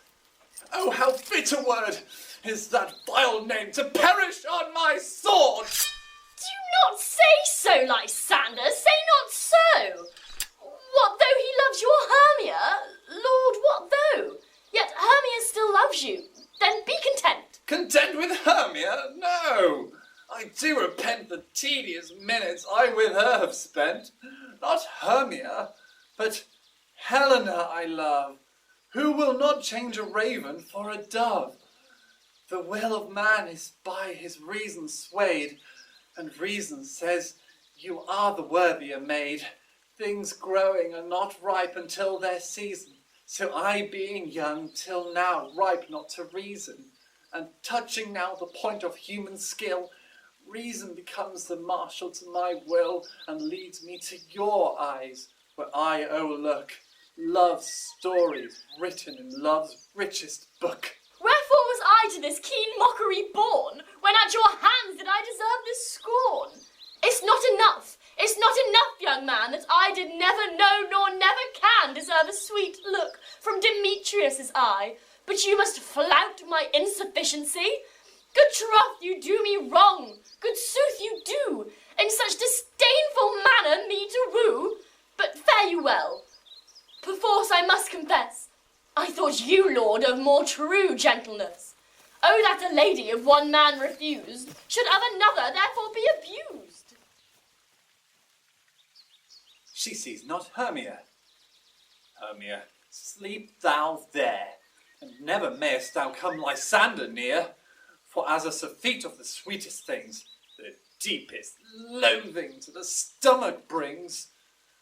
Oh, how fit a word is that vile name to perish on my sword! Do not say so, Lysander, say not so. What though he loves your Hermia? Lord, what though? Yet Hermia still loves you. Then be content. Content with Hermia? No! I do repent the tedious minutes I with her have spent. Not Hermia, but Helena I love, who will not change a raven for a dove. The will of man is by his reason swayed, and reason says you are the worthier maid. Things growing are not ripe until their season, so I being young till now ripe not to reason, and touching now the point of human skill, reason becomes the marshal to my will, and leads me to your eyes, where I overlook love's stories written in love's richest book. Wherefore was I to this keen mockery born, when at your hands did I deserve this scorn? It's not enough, young man, that I did never know nor never can deserve a sweet look from Demetrius's eye, but you must flout my insufficiency. Good troth, you do me wrong, good sooth you do, in such disdainful manner me to woo. But fare you well. Perforce I must confess, I thought you, lord, of more true gentleness. Oh, that a lady of one man refused should of another therefore be abused. She sees not Hermia. Hermia, sleep thou there, and never mayest thou come Lysander near, for as a surfeit of the sweetest things, the deepest loathing to the stomach brings,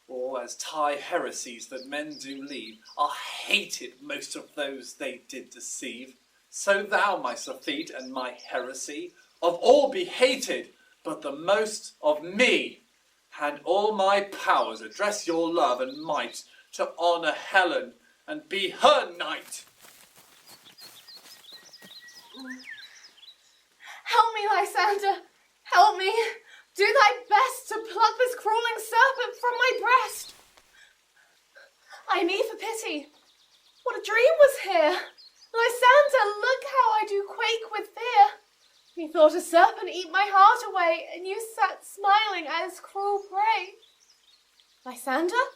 or as tie heresies that men do leave, are hated most of those they did deceive, so thou, my surfeit and my heresy, of all be hated, but the most of me. Had all my powers address your love and might to honour Helen and be her knight. Help me, Lysander! Help me! Do thy best to pluck this crawling serpent from my breast! I need for pity. What a dream was here! Lysander, look how I do quake with fear! Methought a serpent eat my heart away, and you sat smiling at its cruel prey. Lysander?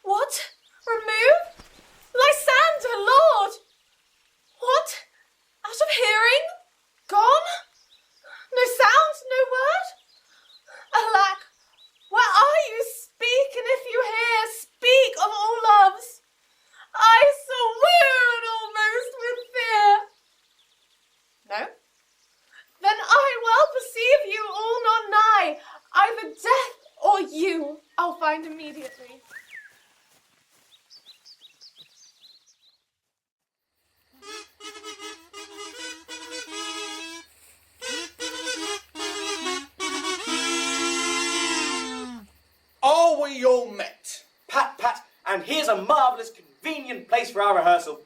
What? Remove? Lysander, Lord! What? Out of hearing? Gone? No sound, no word? Alack, where are you? Speak, and if you hear, speak of all loves. I swoon almost with fear. No? Then I well perceive you all not nigh. Either death or you I'll find immediately. Are we all met? Pat, pat, and here's a marvellous convenient place for our rehearsal.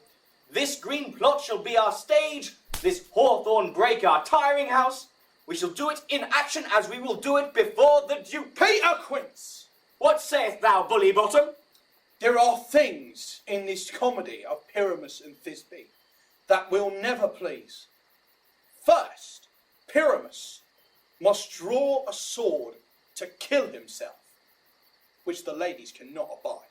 This green plot shall be our stage, this hawthorn brake our tiring house. We shall do it in action as we will do it before the Duke. Peter Quince! What sayest thou, bully bottom? There are things in this comedy of Pyramus and Thisbe that will never please. First, Pyramus must draw a sword to kill himself, which the ladies cannot abide.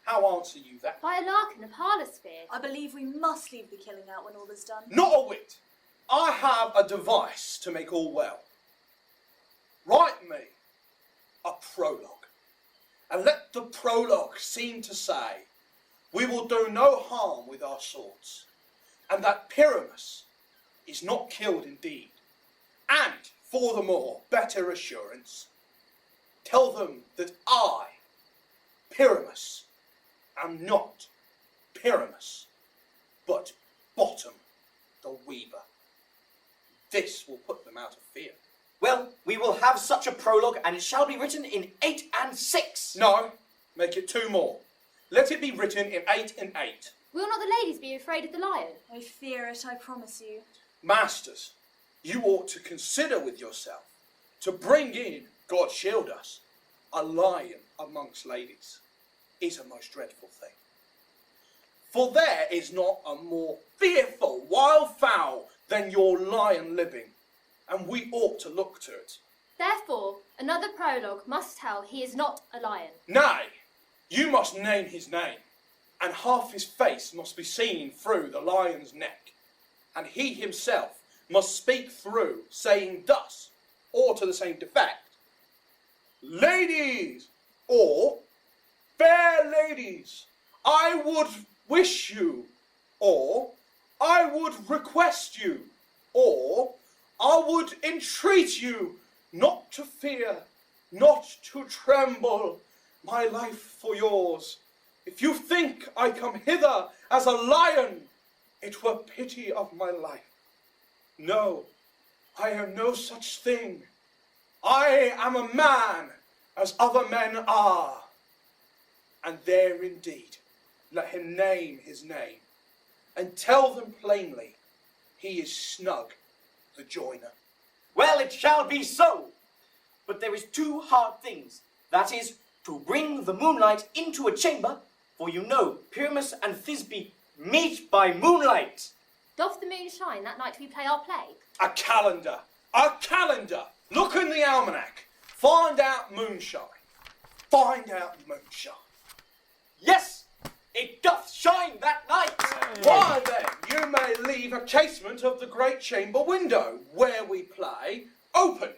How answer you that? By a lark in the parlour sphere. I believe we must leave the killing out when all is done. Not a whit. I have a device to make all well. Write me a prologue, and let the prologue seem to say, we will do no harm with our swords, and that Pyramus is not killed indeed. And, for the more better assurance, tell them that I, Pyramus, am not Pyramus, but Bottom the Weaver. This will put them out of fear. Well, we will have such a prologue, and it shall be written in 8 and 6. No, make it 2 more. Let it be written in 8 and 8. Will not the ladies be afraid of the lion? I fear it, I promise you. Masters, you ought to consider with yourself to bring in, God shield us, a lion amongst ladies is a most dreadful thing. For there is not a more fearful wild fowl than your lion living, and we ought to look to it. Therefore, another prologue must tell he is not a lion. Nay, you must name his name, and half his face must be seen through the lion's neck, and he himself must speak through, saying thus, or to the same effect, ladies, or fair ladies, I would wish you, or I would request you, or I would entreat you not to fear, not to tremble, my life for yours. If you think I come hither as a lion, it were pity of my life. No, I am no such thing. I am a man as other men are. And there indeed, let him name his name, and tell them plainly, he is Snug the joiner. Well, it shall be so. But there is 2 hard things. That is, to bring the moonlight into a chamber, for you know Pyramus and Thisbe meet by moonlight. Doth the moon shine that night we play our play? A calendar! A calendar! Look in the almanac. Find out moonshine. Find out moonshine. Yes, it doth shine that night. Why then, you may leave a casement of the great chamber window, where we play, open,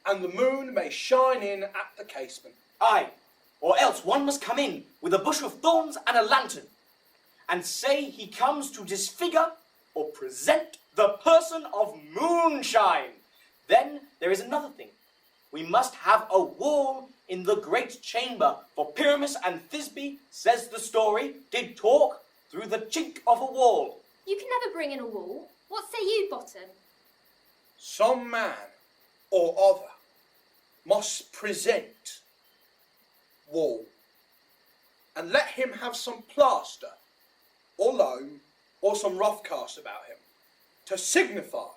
and the moon may shine in at the casement. Aye, or else one must come in with a bush of thorns and a lantern, and say he comes to disfigure or present the person of moonshine. Then there is another thing. We must have a wall in the great chamber, for Pyramus and Thisbe, says the story, did talk through the chink of a wall. You can never bring in a wall. What say you, Bottom? Some man or other must present wall, and let him have some plaster or loam or some rough cast about him to signify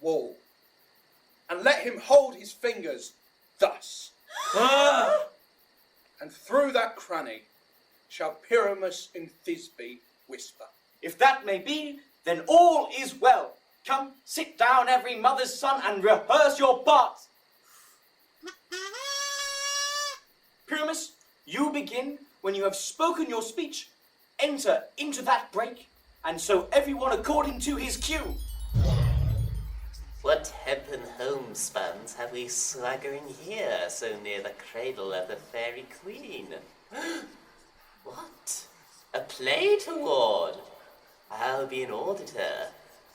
wall, and let him hold his fingers thus. And through that cranny shall Pyramus and Thisbe whisper. If that may be, then all is well. Come, sit down, every mother's son, and rehearse your parts. Pyramus, you begin when you have spoken your speech. Enter into that break, and so everyone according to his cue. What hempen homespuns have we swaggering here, so near the cradle of the fairy queen? What? A play toward? I'll be an auditor,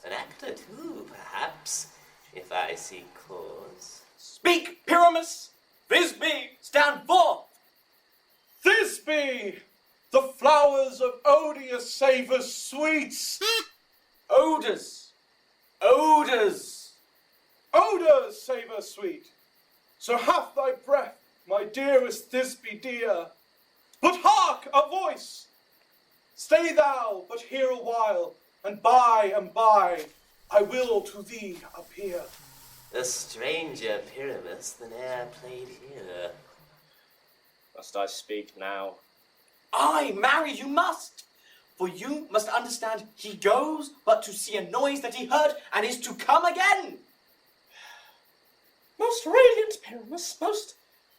an actor too, perhaps, if I see cause. Speak, Pyramus! Thisbe, stand forth! Thisbe, the flowers of Egeus savour sweets. Odours, odours. Odours savour sweet. So hath thy breath, my dearest Thisbe dear. But hark, a voice! Stay thou but here a while, and by I will to thee appear. A stranger Pyramus than e'er played here. Must I speak now? Aye, marry, you must. For you must understand, he goes but to see a noise that he heard, and is to come again. Most radiant Pyramus, most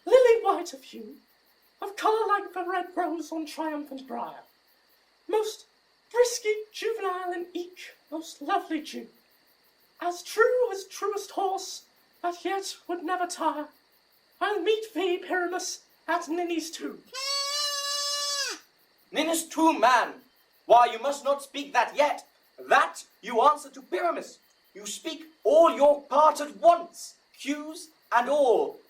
lily-white of hue, of colour like the red rose on triumphant briar, most frisky, juvenile and eke, most lovely Jew, as true as truest horse, that yet would never tire, I'll meet thee, Pyramus, at Ninny's tomb. Ninny's tomb, man. Why, you must not speak that yet. That you answer to Pyramus. You speak all your part at once, cues and all.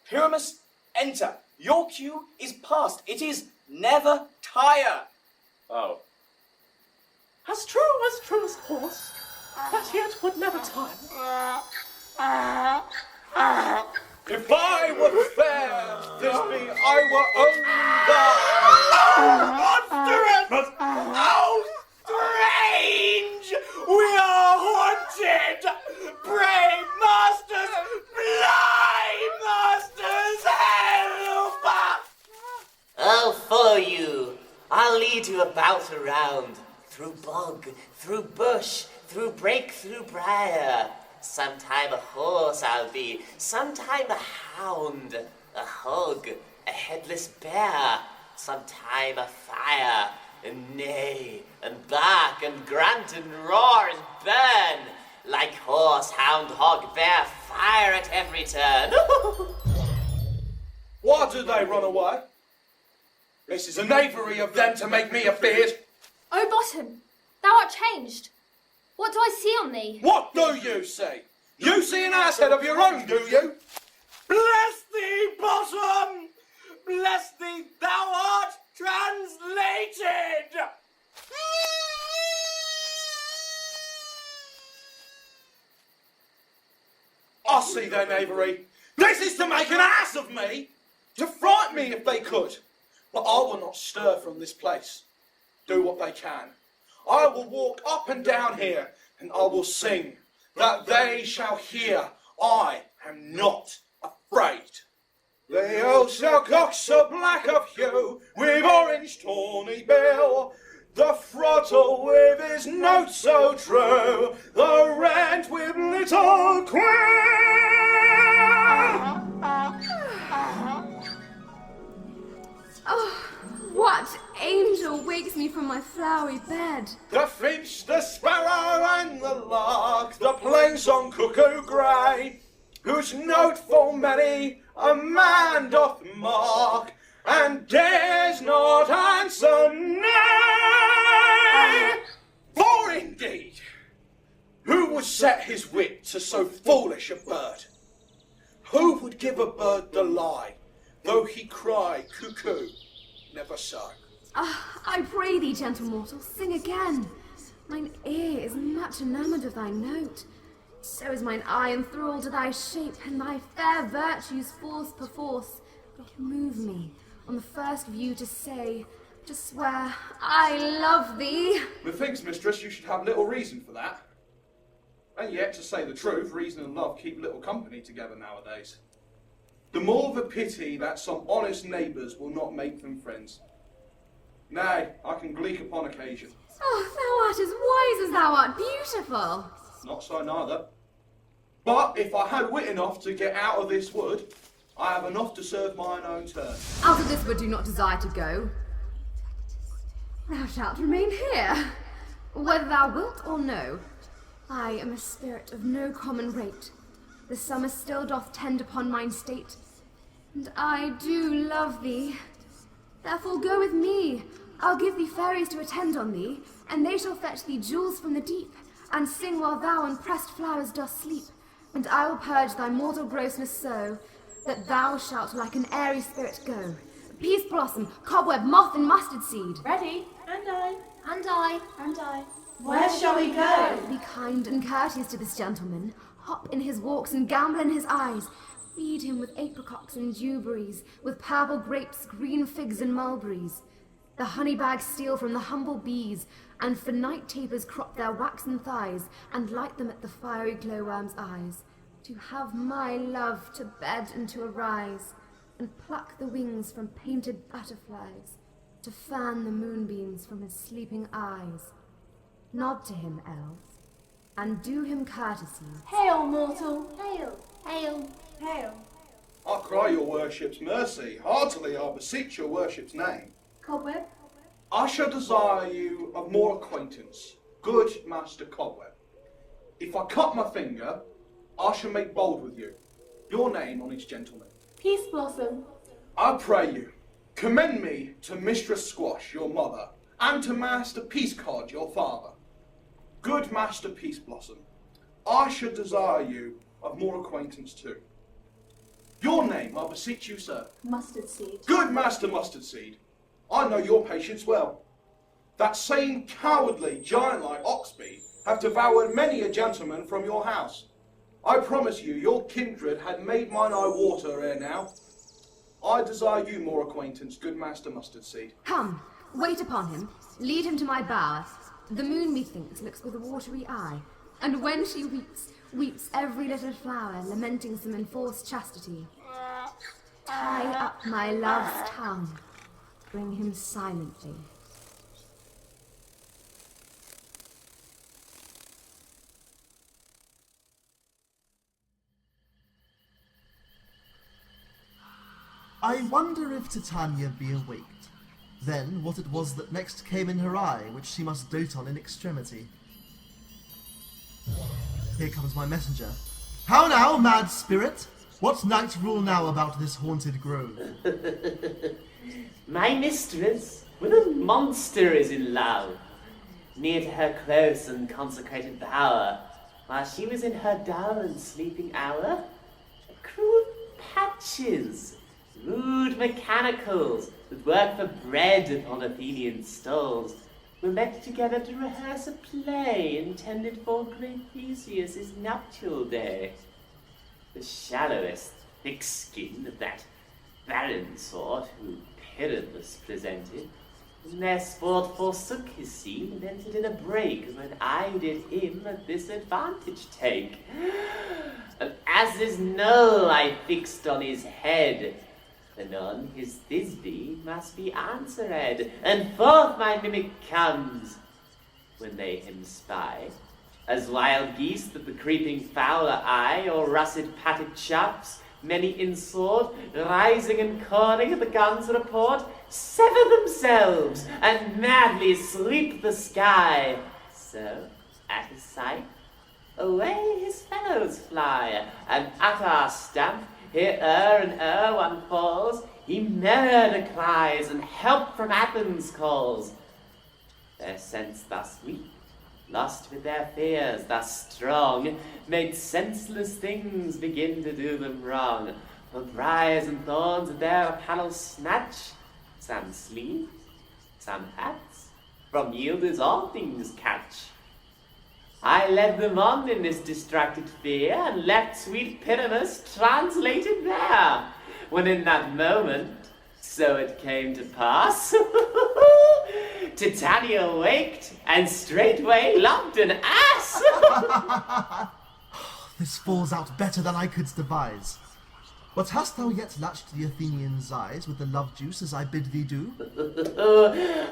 Pyramus, enter. Your cue is past. It is never tire. Oh. As truest horse, that yet would never tire. If I were fair, this be I were only thine. How strange! We are haunted! Brave masters, blind masters, help us! I'll follow you. I'll lead you about around, through bog, through bush, through brake, through briar. Sometime a horse I'll be, sometime a hound, a hog, a headless bear, sometime a fire, and neigh, and bark, and grunt, and roar, and burn, like horse, hound, hog, bear, fire at every turn. Why do they run away? This is a knavery of them to make me afeard. O Bottom, thou art changed. What do I see on thee? What do you see? You see an ass head of your own, do you? Bless thee, Bottom! Bless thee, thou art translated! I see their knavery. This is to make an ass of me, to fright me if they could. But I will not stir from this place. Do what they can. I will walk up and down here, and I will sing, that they shall hear I am not afraid. The old cock so black of hue, with orange tawny bill, the throttle with his note so true, the rent with little quill. Oh, what angel wakes me from my flowery bed? The finch, the sparrow, and the lark, the plain song cuckoo grey, whose note full many a man doth mark, and dares not answer nay. For indeed, who would set his wit to so foolish a bird? Who would give a bird the lie, though he cry cuckoo, never so? I pray thee, gentle mortal, sing again. Mine ear is much enamoured of thy note. So is mine eye enthralled to thy shape, and thy fair virtues force perforce doth move me on the first view to say, to swear, I love thee. Methinks, mistress, you should have little reason for that. And yet, to say the truth, reason and love keep little company together nowadays. The more the pity that some honest neighbours will not make them friends. Nay, I can gleek upon occasion. Oh, thou art as wise as thou art beautiful. Not so neither. But if I had wit enough to get out of this wood, I have enough to serve mine own turn. Out of this wood do not desire to go. Thou shalt remain here, whether thou wilt or no. I am a spirit of no common rate. The summer still doth tend upon mine state, and I do love thee. Therefore go with me. I'll give thee fairies to attend on thee, and they shall fetch thee jewels from the deep, and sing while thou on pressed flowers dost sleep. And I will purge thy mortal grossness so, that thou shalt like an airy spirit go. Peace blossom, cobweb, moth, and mustard seed. Ready? And I. And I. And I. Where shall we go? Be kind and courteous to this gentleman. Hop in his walks and gamble in his eyes. Feed him with apricots and dewberries, with purple grapes, green figs, and mulberries. The honey bags steal from the humble bees, and for night tapers crop their waxen thighs, and light them at the fiery glowworm's eyes. To have my love to bed and to arise, and pluck the wings from painted butterflies, to fan the moonbeams from his sleeping eyes. Nod to him, elves, and do him courtesy. Hail, mortal! Hail, hail, Hail! I cry your worship's mercy. Heartily I beseech your worship's name. Cobweb? I shall desire you of more acquaintance, good Master Cobweb. If I cut my finger, I shall make bold with you. Your name, honest gentleman. Peace Blossom. I pray you, commend me to Mistress Squash, your mother, and to Master Peascod, your father. Good Master Peace Blossom, I should desire you of more acquaintance too. Your name, I beseech you, sir. Mustard Seed. Good Master Mustard Seed, I know your patience well. That same cowardly, giant-like Oxbee have devoured many a gentleman from your house. I promise you, your kindred had made mine eye water ere now. I desire you more acquaintance, good Master Mustard Seed. Come, wait upon him, lead him to my bower. The moon, methinks, looks with a watery eye, and when she weeps, weeps every little flower, lamenting some enforced chastity. Tie up my love's tongue, bring him silently. I wonder if Titania be awaked. Then what it was that next came in her eye, which she must dote on in extremity. Here comes my messenger. How now, mad spirit? What night rule now about this haunted grove? My mistress, with a monster is in love, near to her close and consecrated bower, while she was in her dull and sleeping hour, a crew of patches, rude mechanicals, that work for bread upon Athenian stalls, were met together to rehearse a play intended for great Theseus' nuptial day. The shallowest thick-skinned of that barren sort who Pyramus presented, in their sport forsook his seat and entered in a break when I did him at this advantage take. And as his knoll I fixed on his head, anon his Thisbe must be answered, and forth my mimic comes, when they him spy, as wild geese that the creeping fowler eye, or russet-patted chaps, many in sword, rising and cawing at the gun's report, sever themselves, and madly sweep the sky. So, at his sight, away his fellows fly, and at our stamp, here and one falls, he murder cries, and help from Athens calls. Their sense thus weak, lost with their fears thus strong, made senseless things begin to do them wrong. For briars and thorns at their apparel snatch, some sleeves, some hats, from yielders all things catch. I led them on in this distracted fear, and left sweet Pyramus translated there, when in that moment, so it came to pass, Titania waked, and straightway loved an ass! This falls out better than I could devise. But hast thou yet latched the Athenian's eyes with the love juice as I bid thee do?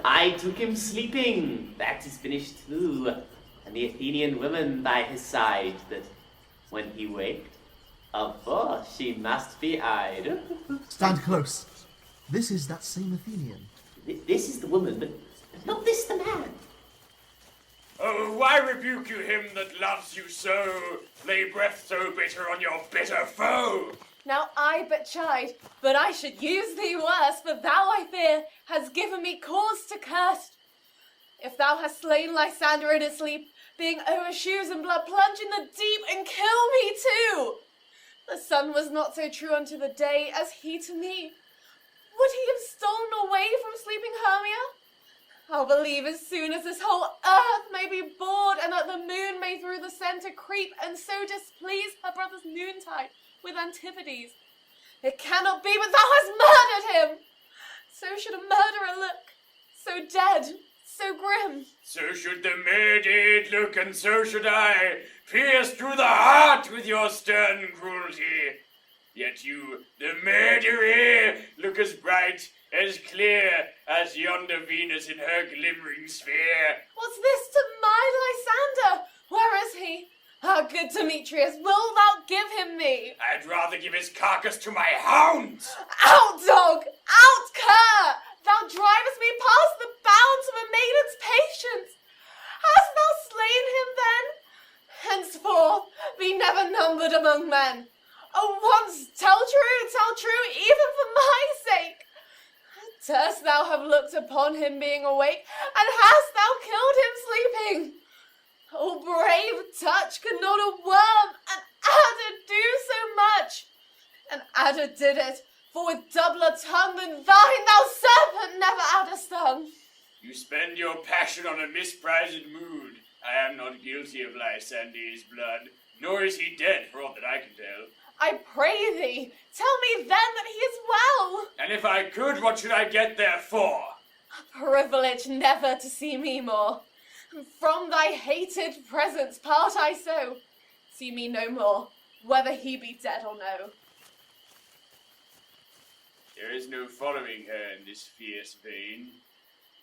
I took him sleeping, that is finished too, and the Athenian woman by his side, that when he waked, of course she must be eyed. Stand close. This is that same Athenian. This is the woman, but not this the man. Oh, why rebuke you him that loves you so? Lay breath so bitter on your bitter foe. Now I but chide, but I should use thee worse, for thou, I fear, hast given me cause to curse. If thou hast slain Lysander in his sleep, being over shoes and blood, plunge in the deep and kill me too. The sun was not so true unto the day as he to me. Would he have stolen away from sleeping Hermia? I'll believe as soon as this whole earth may be bored, and that the moon may through the centre creep, and so displease her brother's noontide with Antipodes. It cannot be but thou hast murdered him. So should a murderer look. dead, so grim. So should the maid look, and so should I, pierced through the heart with your stern cruelty. Yet you, the murderer, look as bright, as clear, as yonder Venus in her glimmering sphere. What's this to my Lysander? Where is he? Ah, good Demetrius, wilt thou give him me? I'd rather give his carcass to my hounds. Out, dog! Out, cur! Thou drivest me past the bounds of a maiden's patience. Hast thou slain him then? Henceforth be never numbered among men. Oh, once tell true, even for my sake. Durst thou have looked upon him being awake, and hast thou killed him sleeping? Oh, brave touch, could not a worm, an adder, do so much? An adder did it, for with doubler tongue than thine, thou serpent, never adder stung. You spend your passion on a misprized mood. I am not guilty of Lysander's blood, nor is he dead, for aught that I can tell. I pray thee, tell me then that he is well. And if I could, what should I get therefore? A privilege never to see me more. From thy hated presence part I so. See me no more, whether he be dead or no. There is no following her in this fierce vein.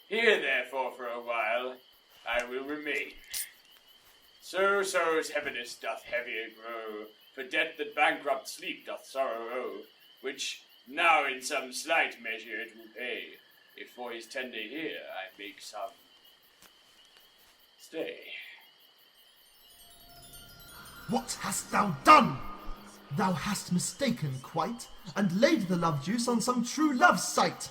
Here, therefore, for a while, I will remain. So as heaviness doth heavier grow, for debt that bankrupt sleep doth sorrow owe, which now in some slight measure it will pay, if for his tender here I make some stay. What hast thou done? Thou hast mistaken quite, and laid the love juice on some true love's sight.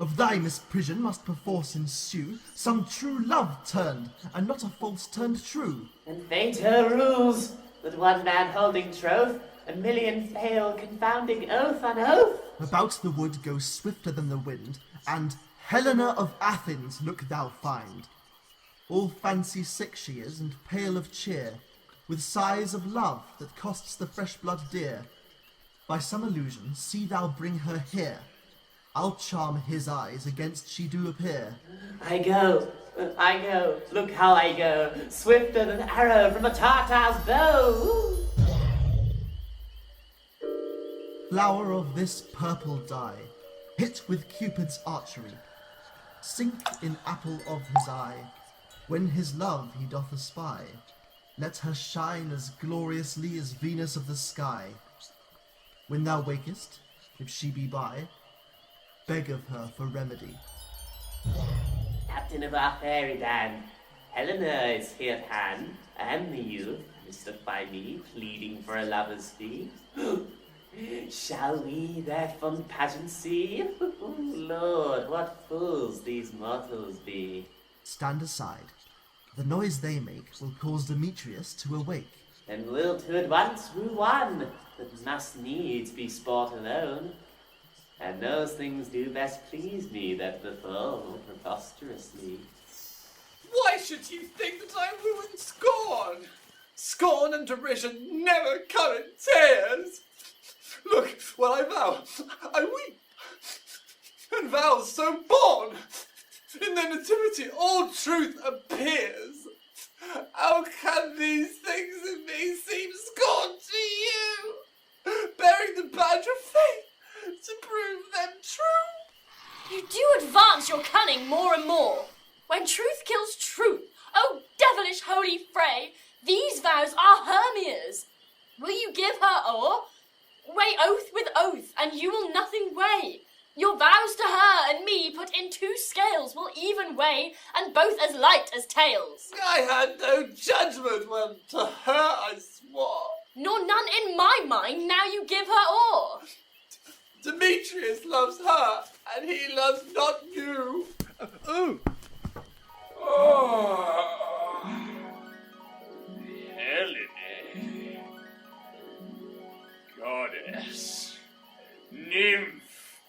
Of thy misprision must perforce ensue some true love turned, and not a false turned true. And fate her rules, with one man holding troth, a million fail, confounding oath on oath. About the wood go swifter than the wind, and Helena of Athens look thou find. All fancy sick she is, and pale of cheer, with sighs of love that costs the fresh blood dear. By some illusion see thou bring her here. I'll charm his eyes against she do appear. I go, look how I go, swifter than arrow from a Tartar's bow. Flower of this purple dye, hit with Cupid's archery, sink in apple of his eye, when his love he doth espy. Let her shine as gloriously as Venus of the sky. When thou wakest, if she be by, beg of her for remedy. Captain of our fairy band, Helena is here at hand, and the youth, mistook by me, pleading for a lover's fee. Shall we their fun pageant see? Lord, what fools these mortals be. Stand aside. The noise they make will cause Demetrius to awake. And will to at once woo one that must needs be sport alone. And those things do best please me that befall preposterously. Why should you think that I woo and scorn? Scorn and derision never come in tears. Look, while I vow, I weep. And vows so born, in their nativity all truth appears. How can these things in me seem scorn to you? Bearing the badge of faith to prove them true. You do advance your cunning more and more. When truth kills truth, oh devilish holy fray, these vows are Hermia's. Will you give her o'er? Weigh oath with oath, and you will nothing weigh. Your vows to her and me put in two scales will even weigh, and both as light as tails. I had no judgment when to her I swore. Nor none in my mind now you give her o'er. Demetrius loves her, and he loves not you. Oh, Helena, goddess, nymph,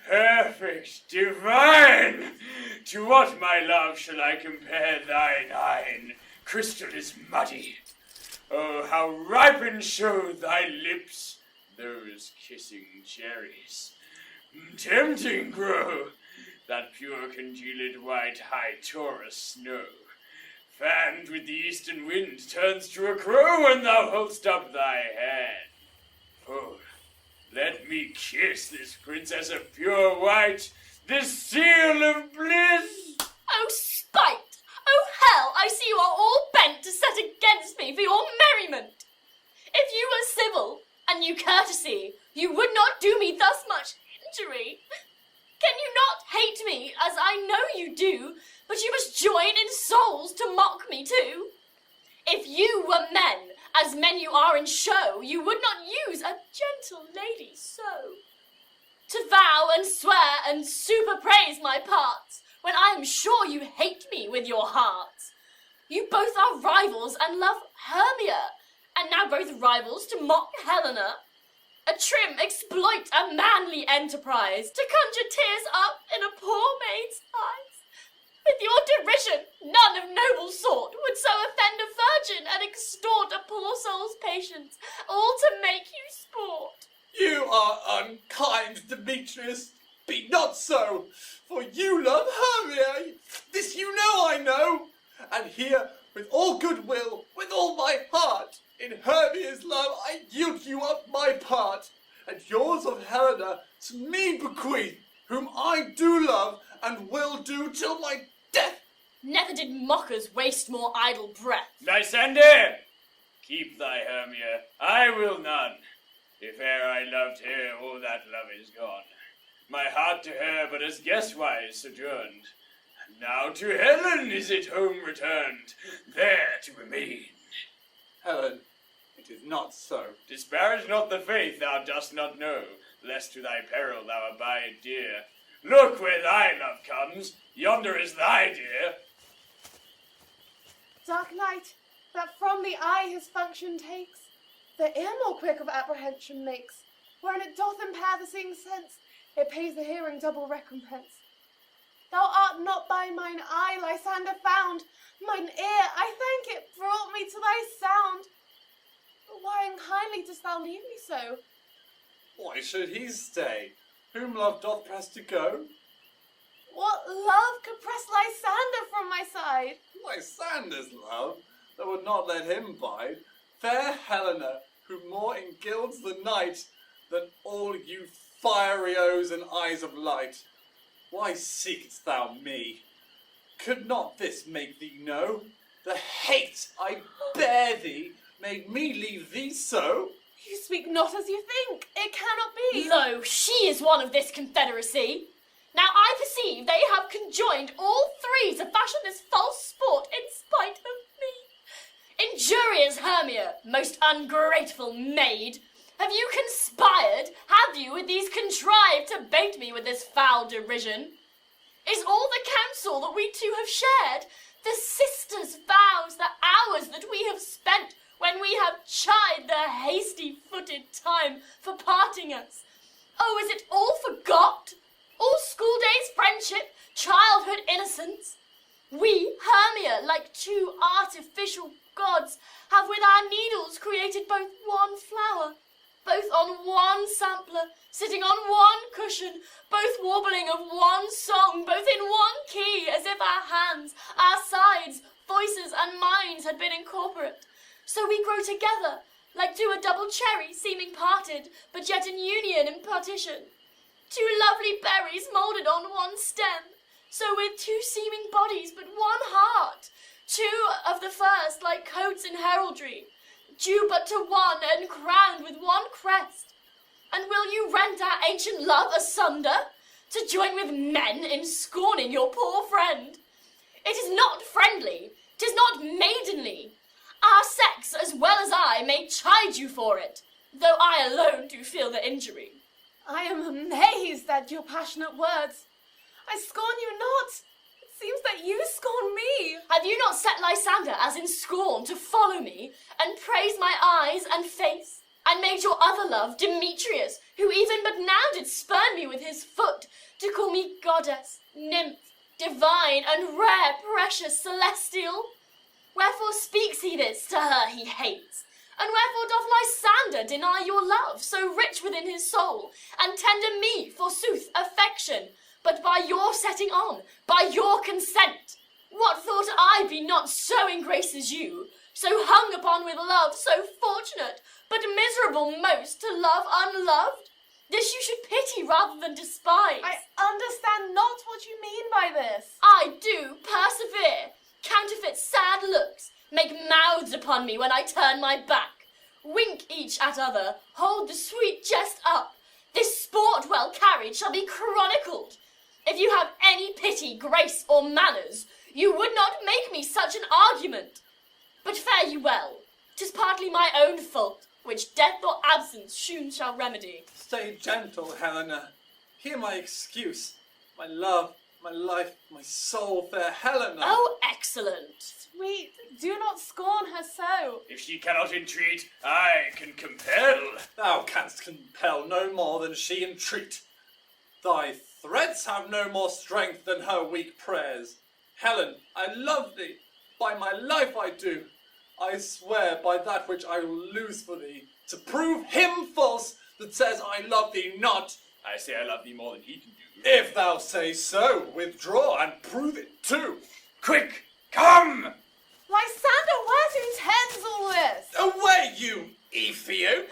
perfect, divine, to what, my love, shall I compare thine eyne? Crystal is muddy. Oh, how ripened show thy lips, those kissing cherries. Tempting grow, that pure congealed white high Taurus snow, fanned with the eastern wind, turns to a crow when thou holdst up thy hand. Oh, let me kiss this princess of pure white, this seal of bliss. Oh, spite! Oh, hell! I see you are all bent to set against me for your merriment. If you were civil and knew courtesy, you would not do me thus much injury. Can you not hate me, as I know you do, but you must join in souls to mock me too? If you were men, as men you are in show, you would not use a gentle lady so. To vow and swear and superpraise my parts, when I am sure you hate me with your hearts. You both are rivals and love Hermia, and now both rivals to mock Helena. A trim exploit, a manly enterprise, to conjure tears up in a poor maid's eyes. With your derision, none of noble sort would so offend a virgin and extort a poor soul's patience, all to make you sport. You are unkind, Demetrius. Be not so, for you love Hermia. This you know I know. And here, with all goodwill, with all my heart, in Hermia's love I yield you up my part, and yours of Helena to me bequeath, whom I do love and will do till my death. Never did mockers waste more idle breath. Lysander, keep thy Hermia, I will none. If e'er I loved her, all that love is gone. My heart to her but as guestwise sojourned, and now to Helen is it home returned, there to remain. Helen, it is not so. Disparage not the faith thou dost not know, lest to thy peril thou abide dear. Look where thy love comes, yonder is thy dear. Dark night, that from the eye his function takes, the ear more quick of apprehension makes, wherein it doth impair the seeing sense, it pays the hearing double recompense. Thou art not by mine eye, Lysander, found, mine ear, I thank it, brought me to thy sound. But why unkindly dost thou leave me so? Why should he stay, whom love doth press to go? What love could press Lysander from my side? Lysander's love, that would not let him bide. Fair Helena, who more engilds the night than all you fiery O's and eyes of light. Why seek'st thou me? Could not this make thee know? The hate I bear thee made me leave thee so? You speak not as you think. It cannot be. Lo, she is one of this confederacy. Now I perceive they have conjoined all three to fashion this false sport in spite of me. Injurious Hermia, most ungrateful maid, have you conspired, have you, with these contrived to bait me with this foul derision? Is all the counsel that we two have shared, the sisters' vows, the hours that we have spent when we have chid the hasty-footed time for parting us? Oh, is it all forgot? All school days' friendship, childhood innocence? We, Hermia, like two artificial gods, have with our needles created both one flower, both on one sampler, sitting on one cushion, both warbling of one song, both in one key, as if our hands, our sides, voices, and minds had been incorporate. So we grow together, like to a double cherry, seeming parted, but yet in union and partition. Two lovely berries moulded on one stem, so with two seeming bodies, but one heart. Two of the first, like coats in heraldry, due but to one, and crowned with one crest. And will you rent our ancient love asunder, to join with men in scorning your poor friend? It is not friendly, 'tis not maidenly. Our sex, as well as I, may chide you for it, though I alone do feel the injury. I am amazed at your passionate words. I scorn you not. It seems that you scorn me. Have you not set Lysander as in scorn to follow me, and praise my eyes and face, and made your other love, Demetrius, who even but now did spurn me with his foot, to call me goddess, nymph, divine, and rare, precious, celestial? Wherefore speaks he this to her he hates? And wherefore doth Lysander deny your love, so rich within his soul, and tender me, forsooth, affection, but by your setting on, by your consent. What thought I be not so in grace as you, so hung upon with love, so fortunate, but miserable most to love unloved? This you should pity rather than despise. I understand not what you mean by this. I do persevere, counterfeit sad looks, make mouths upon me when I turn my back, wink each at other, hold the sweet jest up. This sport well carried shall be chronicled. If you have any pity, grace, or manners, you would not make me such an argument. But fare you well, 'tis partly my own fault, which death or absence soon shall remedy. Stay gentle, Helena. Hear my excuse. My love, my life, my soul, fair Helena. Oh, excellent. Sweet, do not scorn her so. If she cannot entreat, I can compel. Thou canst compel no more than she entreat. Thy threats have no more strength than her weak prayers. Helen, I love thee. By my life I do. I swear by that which I will lose for thee, to prove him false that says I love thee not. I say I love thee more than he can do. If thou say so, withdraw and prove it too. Quick, come! Lysander, where do you intend all this? Away, you Ethiop!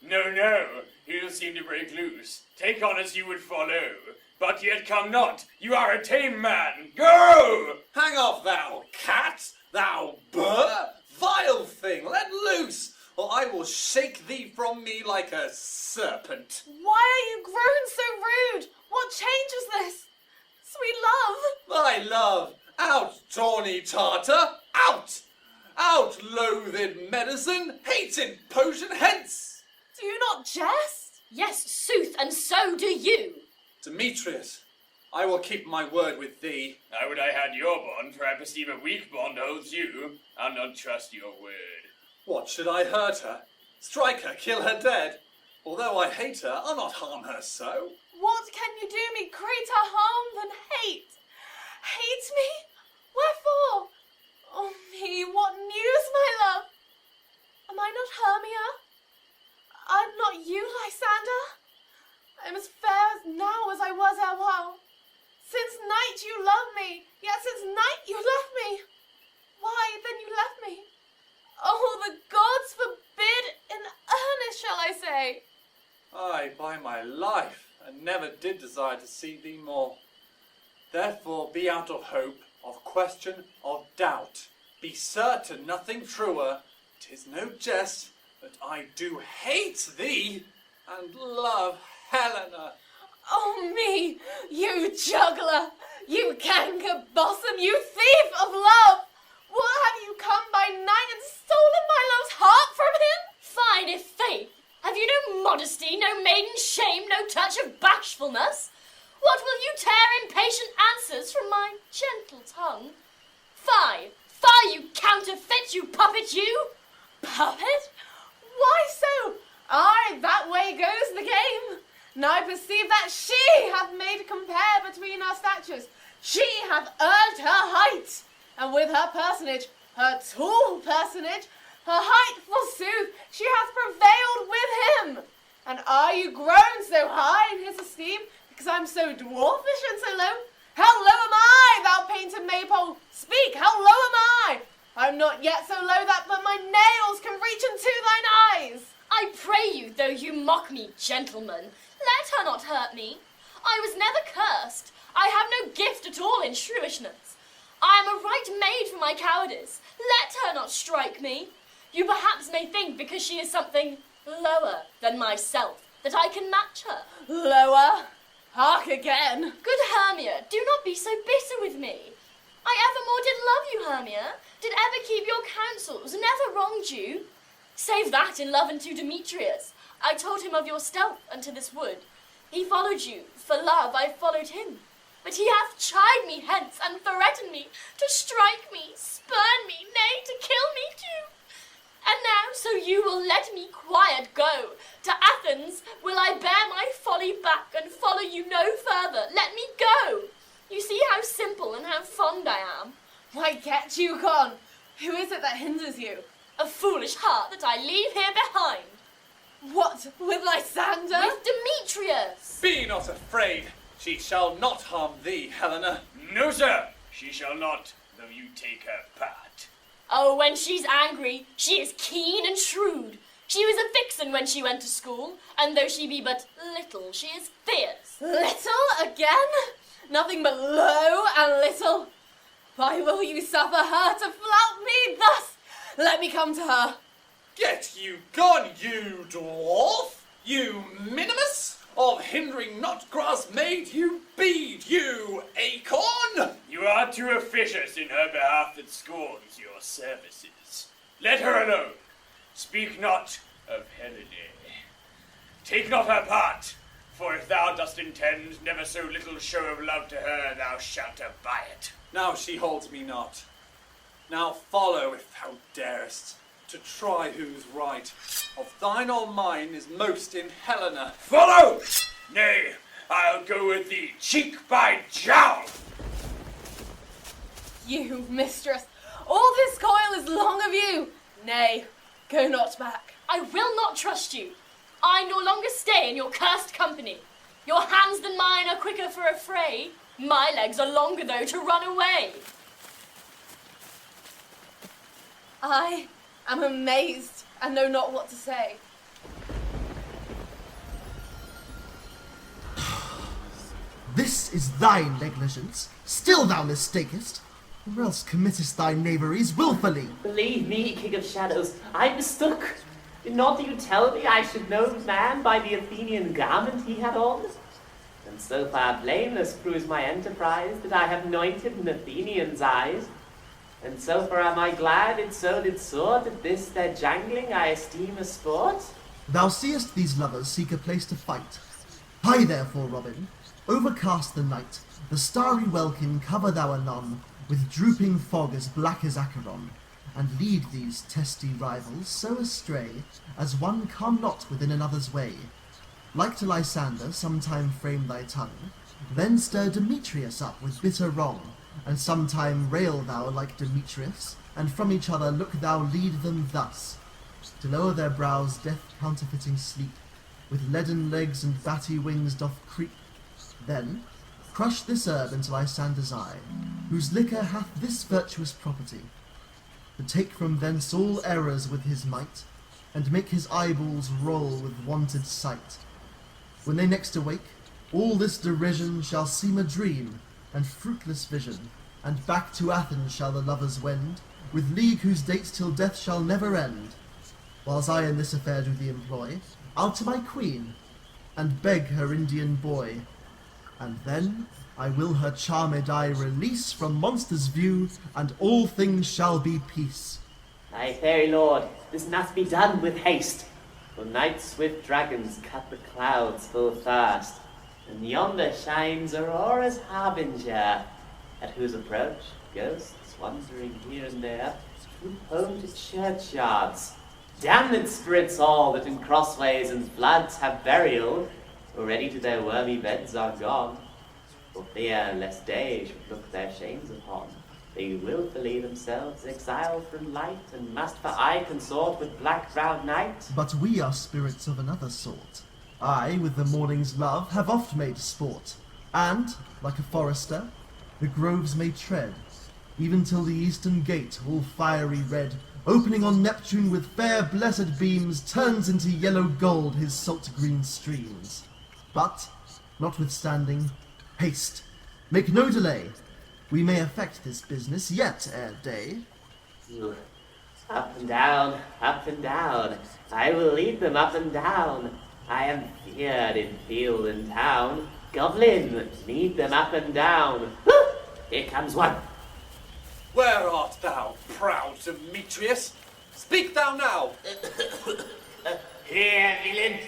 No, he'll seem to break loose. Take on as you would follow. But yet come not, you are a tame man. Go! Hang off, thou cat, thou burr, vile thing, let loose, or I will shake thee from me like a serpent. Why are you grown so rude? What change is this? Sweet love! My love, out, tawny Tartar, out! Out, loathed medicine, hated potion, hence! Do you not jest? Yes, sooth, and so do you. Demetrius, I will keep my word with thee. I would I had your bond, for I perceive a weak bond holds you. I'll not trust your word. What, should I hurt her? Strike her, kill her dead? Although I hate her, I'll not harm her so. What can you do me greater harm than hate? Hate me? Wherefore? Oh me, what news, my love? Am I not Hermia? I'm not you, Lysander? I am as fair as now as I was erewhile. Since night you love me, yet since night you left me. Why, then you left me. Oh, the gods forbid, in earnest shall I say. Aye, by my life, and never did desire to see thee more. Therefore be out of hope, of question, of doubt. Be certain nothing truer. 'Tis no jest, but I do hate thee, and love Helena. Oh me, you juggler, you canker bosom, you thief of love! What, have you come by night and stolen my love's heart from him? Fine, if faith. Have you no modesty, no maiden shame, no touch of bashfulness? What will you tear impatient answers from my gentle tongue? Fie, you counterfeit, you puppet, you! Puppet? Why so? Aye, that way goes the game. Now I perceive that she hath made compare between our statures. She hath earned her height, and with her personage, her tall personage, her height forsooth, she hath prevailed with him. And are you grown so high in his esteem, because I'm so dwarfish and so low? How low am I, thou painted maypole? Speak, how low am I? I'm not yet so low that but my nails can reach into thine eyes. I pray you, though you mock me, gentlemen, let her not hurt me. I was never cursed. I have no gift at all in shrewishness. I am a right maid for my cowardice. Let her not strike me. You perhaps may think because she is something lower than myself that I can match her. Lower? Hark again. Good Hermia, do not be so bitter with me. I evermore did love you, Hermia, did ever keep your counsels, never wronged you. Save that in love unto Demetrius. I told him of your stealth unto this wood. He followed you, for love I followed him. But he hath chid me hence, and threatened me, to strike me, spurn me, nay, to kill me too. And now, so you will let me quiet go, to Athens will I bear my folly back, and follow you no further. Let me go. You see how simple and how fond I am. Why, get you gone. Who is it that hinders you? A foolish heart that I leave here behind. What, with Lysander? With Demetrius. Be not afraid. She shall not harm thee, Helena. No, sir, she shall not, though you take her part. Oh, when she's angry, she is keen and shrewd. She was a vixen when she went to school, and though she be but little, she is fierce. Little again? Nothing but low and little. Why will you suffer her to flout me thus? Let me come to her. Get you gone, you dwarf! You minimus! Of hindering not grass made you bead, you acorn! You are too officious in her behalf that scorns your services. Let her alone. Speak not of Helena. Take not her part, for if thou dost intend never so little show of love to her, thou shalt abide it. Now she holds me not. Now follow, if thou darest, to try who's right. Of thine or mine is most in Helena. Follow! Nay, I'll go with thee, cheek by jowl! You, mistress, all this coil is long of you. Nay, go not back. I will not trust you. I no longer stay in your cursed company. Your hands than mine are quicker for a fray. My legs are longer, though, to run away. I am amazed and know not what to say. This is thy negligence. Still thou mistakest, or else committest thy knaveries wilfully. Believe me, King of Shadows, I mistook. Did not you tell me I should know the man by the Athenian garment he had on? And so far blameless proves my enterprise that I have anointed an Athenian's eyes. And so far am I glad it so did sort at this their jangling I esteem a sport. Thou seest these lovers seek a place to fight. Hie therefore, Robin, overcast the night, the starry welkin cover thou anon, with drooping fog as black as Acheron, and lead these testy rivals so astray, as one come not within another's way. Like to Lysander, sometime frame thy tongue, then stir Demetrius up with bitter wrong, and sometime rail thou like Demetrius, and from each other look thou lead them thus, to lower their brows death counterfeiting sleep, with leaden legs and batty wings doth creep. Then crush this herb into Lysander's eye, whose liquor hath this virtuous property, to take from thence all errors with his might, and make his eyeballs roll with wonted sight. When they next awake, all this derision shall seem a dream, and fruitless vision, and back to Athens shall the lovers wend, with league whose dates till death shall never end. Whiles I in this affair do thee employ, I'll to my queen, and beg her Indian boy, and then I will her charmed eye release from monsters' view, and all things shall be peace. Aye, fairy lord, this must be done with haste, for night swift dragons cut the clouds full fast, and yonder shines Aurora's harbinger, at whose approach ghosts wandering here and there troop home to churchyards. Damned spirits all that in crossways and floods have burial, already to their wormy beds are gone, for fear lest day should look their shames upon. They wilfully themselves exile from light, and must for aye consort with black-browed night. But we are spirits of another sort. I, with the morning's love, have oft made sport, and, like a forester, the groves may tread, even till the eastern gate, all fiery red, opening on Neptune with fair blessed beams, turns into yellow gold his salt-green streams. But, notwithstanding, haste, make no delay. We may effect this business yet ere day. Up and down, I will lead them up and down. I am feared in field and town. Goblin, lead them up and down. Here comes one. Where art thou, proud Demetrius? Speak thou now. Here, villain,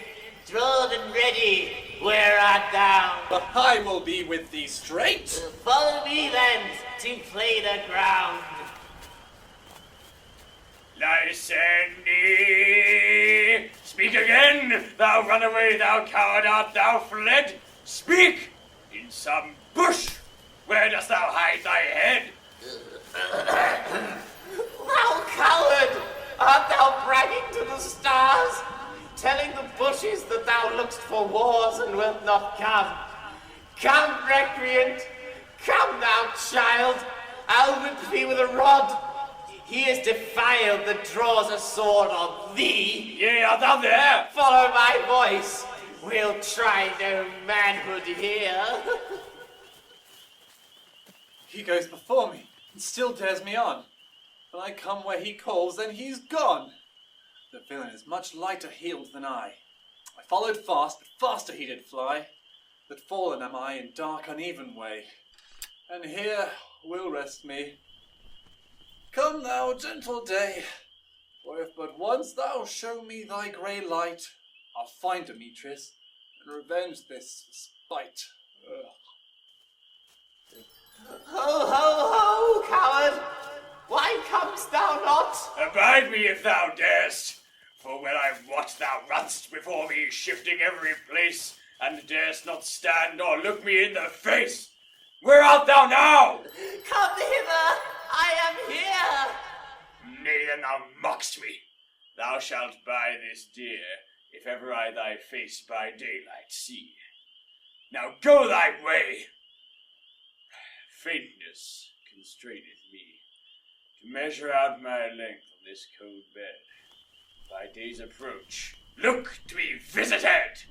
thralled and ready. Where art thou? But I will be with thee straight. Follow me then, to play the ground. Lysander! Speak again! Thou runaway, thou coward, art thou fled? Speak! In some bush! Where dost thou hide thy head? Thou coward! Art thou bragging to the stars? Telling the bushes that thou look'st for wars and wilt not come? Come, recreant. Come now, child. I'll whip thee with a rod. He is defiled that draws a sword on thee. Yea, art thou there? Follow my voice. We'll try no manhood here. He goes before me and still dares me on. When I come where he calls, then he's gone. The villain is much lighter heeled than I. I followed fast, but faster he did fly. But fallen am I in dark uneven way, and here will rest me. Come thou, gentle day, for if but once thou show me thy grey light, I'll find Demetrius and revenge this spite. Ho, ho, ho, coward! Why comest thou not? Abide me if thou darest, for when I wot thou runst before me, shifting every place, and darest not stand or look me in the face. Where art thou now? Come hither, I am here. Nay, then thou mockst me. Thou shalt buy this dear, if ever I thy face by daylight see. Now go thy way. Faintness constraineth me to measure out my length on this cold bed. By day's approach, look to be visited.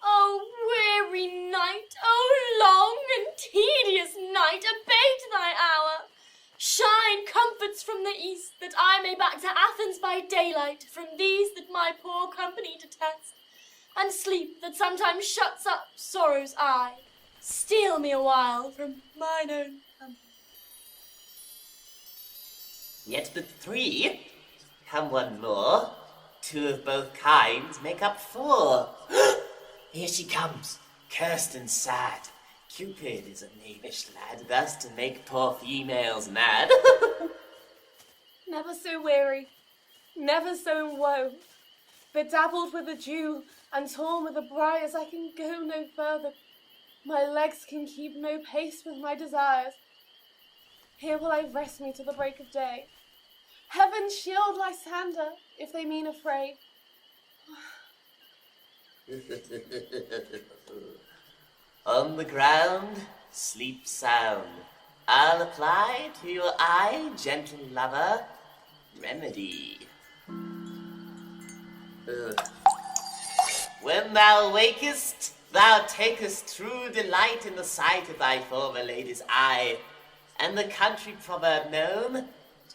O weary night, O long and tedious night, abate thy hour. Shine comforts from the east, that I may back to Athens by daylight, from these that my poor company detest, and sleep that sometimes shuts up sorrow's eye. Steal me a while from mine own company. Yet but 3. Come one more. 2 of both kinds make up 4. Here she comes, cursed and sad. Cupid is a knavish lad, thus to make poor females mad. Never so weary, never so in woe, bedabbled with the dew and torn with the briars, I can go no further. My legs can keep no pace with my desires. Here will I rest me till the break of day. Heaven shield Lysander, if they mean afraid. On the ground, sleep sound. I'll apply to your eye, gentle lover, remedy. When thou wakest, thou takest true delight in the sight of thy former lady's eye, and the country proverb known,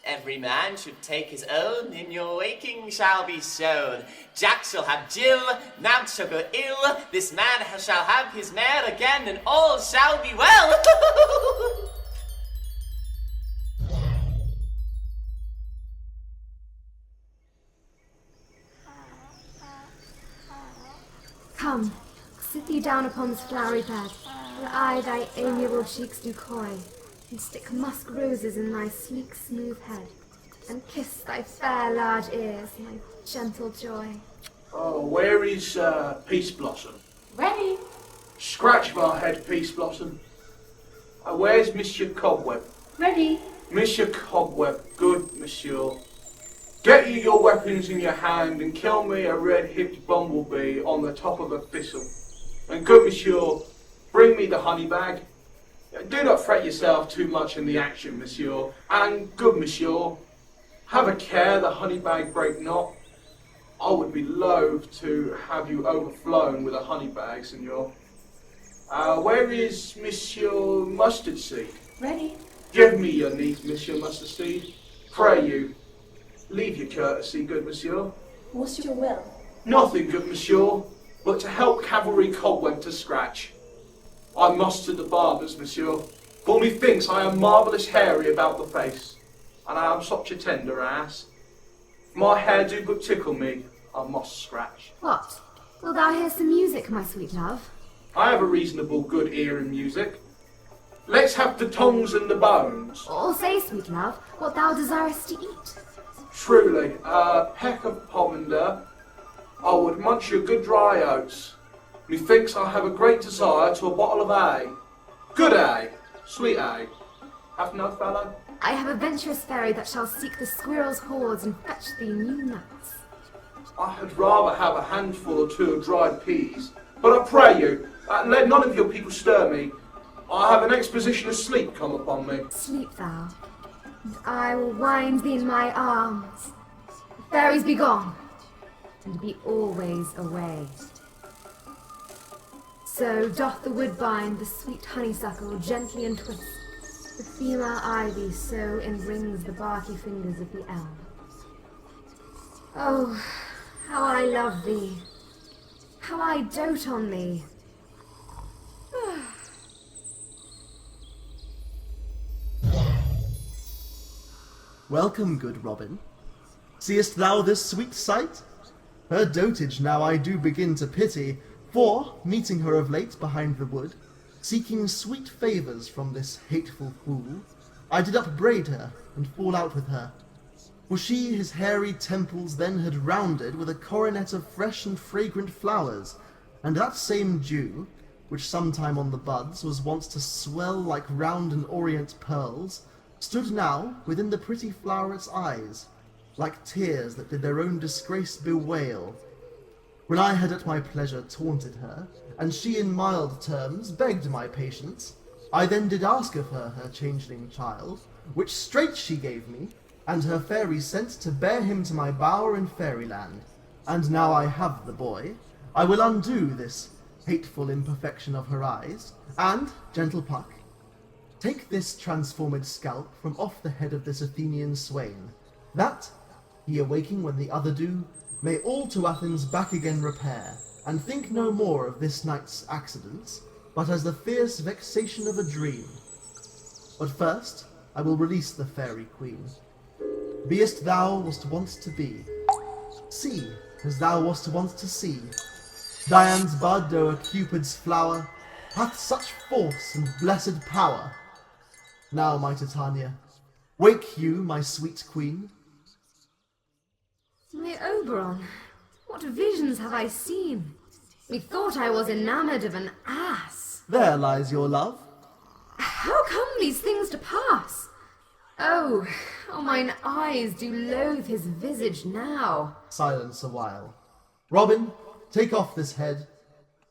every man should take his own, in your waking shall be shown. Jack shall have Jill, Nant shall go ill, this man shall have his mare again, and all shall be well. Come, sit thee down upon this flowery bed, where I thy amiable cheeks do coy, and stick musk roses in thy sleek smooth head, and kiss thy fair large ears, my gentle joy. Oh, where is Peace Blossom? Ready? Scratch my head, Peace Blossom. Where's Monsieur Cobweb? Ready? Monsieur Cobweb, good monsieur. Get you your weapons in your hand and kill me a red-hipped bumblebee on the top of a thistle. And good monsieur, bring me the honey bag. Do not fret yourself too much in the action, monsieur. And good monsieur, have a care the honey bag break not. I would be loath to have you overflown with a honey bag, senor. Where is Monsieur Mustard Seed? Ready? Give me your niece, Monsieur Mustard Seed. Pray you, leave your courtesy, good monsieur. What's your will? Nothing, good monsieur, but to help cavalry Cobweb to scratch. I must to the barber's, monsieur, for methinks I am marvellous hairy about the face, and I am such a tender ass. If my hair do but tickle me, I must scratch. What? Wilt thou hear some music, my sweet love? I have a reasonable good ear in music. Let's have the tongues and the bones. Or say, sweet love, what thou desirest to eat. Truly, a peck of pomander. I would munch your good dry oats. Methinks I have a great desire to a bottle of ale. Good ale, sweet ale. Have no fellow? I have a venturous fairy that shall seek the squirrel's hoards and fetch thee new nuts. I had rather have a handful or 2 of dried peas, but I pray you, Let none of your people stir me. I have an exposition of sleep come upon me. Sleep thou, and I will wind thee in my arms. Fairies, be gone, and be always away. So doth the woodbine the sweet honeysuckle gently entwist. The female ivy so enrings the barky fingers of the elm. Oh, how I love thee, how I dote on thee. Welcome, good Robin. Seest thou this sweet sight? Her dotage now I do begin to pity, for, meeting her of late behind the wood, seeking sweet favours from this hateful fool, I did upbraid her, and fall out with her. For she his hairy temples then had rounded with a coronet of fresh and fragrant flowers, and that same dew, which sometime on the buds was wont to swell like round and orient pearls, stood now within the pretty floweret's eyes, like tears that did their own disgrace bewail. When I had at my pleasure taunted her, and she in mild terms begged my patience, I then did ask of her her changeling child, which straight she gave me, and her fairy sent to bear him to my bower in fairyland. And now I have the boy, I will undo this hateful imperfection of her eyes, and, gentle Puck, take this transformed scalp from off the head of this Athenian swain, that, he awaking when the other do, may all to Athens back again repair, and think no more of this night's accidents, but as the fierce vexation of a dream. But first I will release the fairy queen. Beest thou wast wont to be, see as thou wast wont to see. Dian's bud o'er Cupid's flower hath such force and blessed power. Now, my Titania, wake you, my sweet queen. My Oberon, what visions have I seen? Methought I was enamoured of an ass. There lies your love. How come these things to pass? Oh, how mine eyes do loathe his visage now. Silence a while. Robin, take off this head.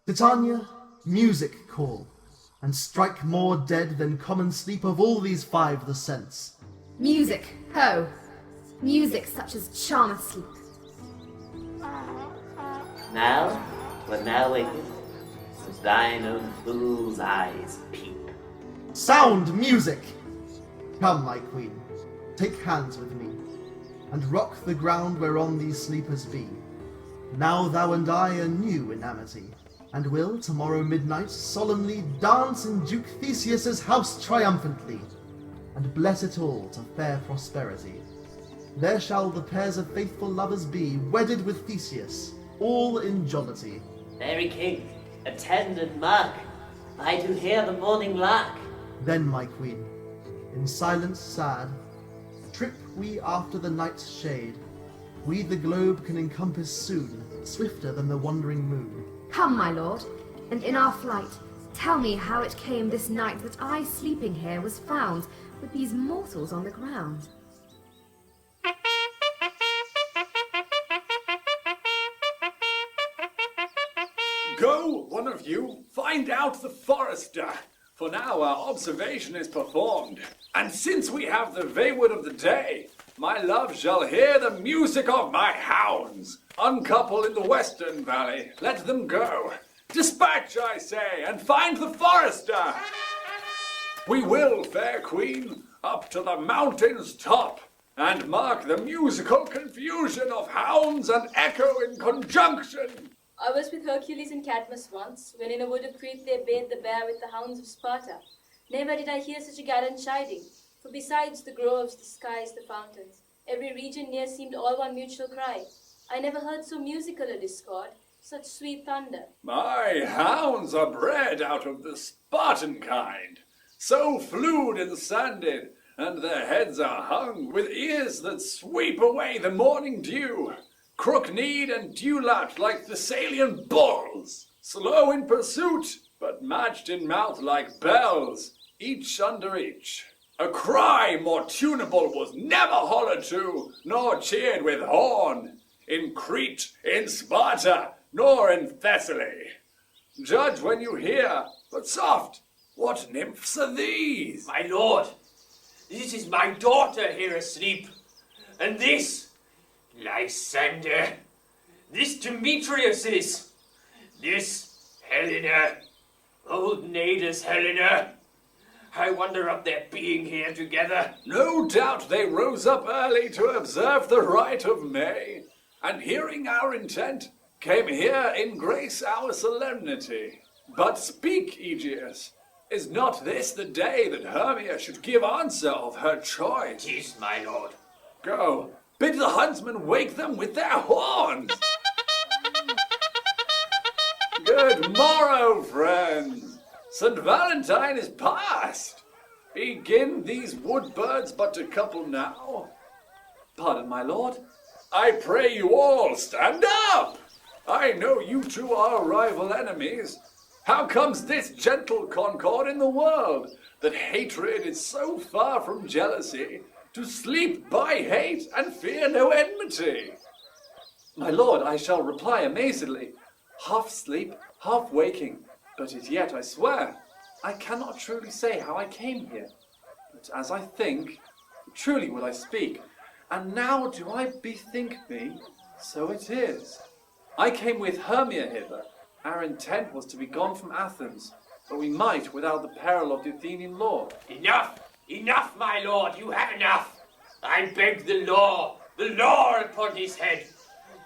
Titania, music call, and strike more dead than common sleep of all these five the sense. Music, ho! Music such as charmeth sleep. Now, when thou wakest, as thine own fool's eyes peep. Sound music! Come, my queen, take hands with me, and rock the ground whereon these sleepers be. Now thou and I are new in amity, and will tomorrow midnight solemnly dance in Duke Theseus's house triumphantly, and bless it all to fair prosperity. There shall the pairs of faithful lovers be, wedded with Theseus, all in jollity. Fairy king, attend and mark, I do hear the morning lark. Then, my queen, in silence sad, trip we after the night's shade. We the globe can encompass soon, swifter than the wandering moon. Come, my lord, and in our flight, tell me how it came this night that I sleeping here was found with these mortals on the ground. Go, one of you, find out the forester, for now our observation is performed. And since we have the wayward of the day, my love shall hear the music of my hounds. Uncouple in the western valley, let them go. Dispatch, I say, and find the forester. We will, fair queen, up to the mountain's top, and mark the musical confusion of hounds and echo in conjunction. I was with Hercules and Cadmus once, when in a wood of Crete they bathed the bear with the hounds of Sparta. Never did I hear such a gallant chiding, for besides the groves, the skies, the fountains, every region near seemed all one mutual cry. I never heard so musical a discord, such sweet thunder. My hounds are bred out of the Spartan kind, so flued and sanded, and their heads are hung with ears that sweep away the morning dew. Crook-kneed and dew-lapped like Thessalian bulls, slow in pursuit, but matched in mouth like bells, each under each. A cry more tunable was never hollered to, nor cheered with horn, in Crete, in Sparta, nor in Thessaly. Judge when you hear, but soft! What nymphs are these? My lord, this is my daughter here asleep. And this, Lysander. This Demetrius is. This, Helena. Old Nada's Helena. I wonder of their being here together. No doubt they rose up early to observe the rite of May, and hearing our intent, came here in grace our solemnity. But speak, Egeus, is not this the day that Hermia should give answer of her choice? 'Tis, my lord. Go, bid the huntsmen wake them with their horns. Good morrow, friends. St. Valentine is past. Begin these wood birds but to couple now? Pardon, my lord. I pray you all, stand up! I know you two are rival enemies. How comes this gentle concord in the world, that hatred is so far from jealousy, to sleep by hate and fear no enmity? My lord, I shall reply amazedly, half sleep, half waking, but as yet, I swear, I cannot truly say how I came here. But as I think, truly will I speak, and now do I bethink me, so it is. I came with Hermia hither. Our intent was to be gone from Athens, but we might without the peril of the Athenian law. Enough! Enough, my lord! You have enough! I beg the law upon his head!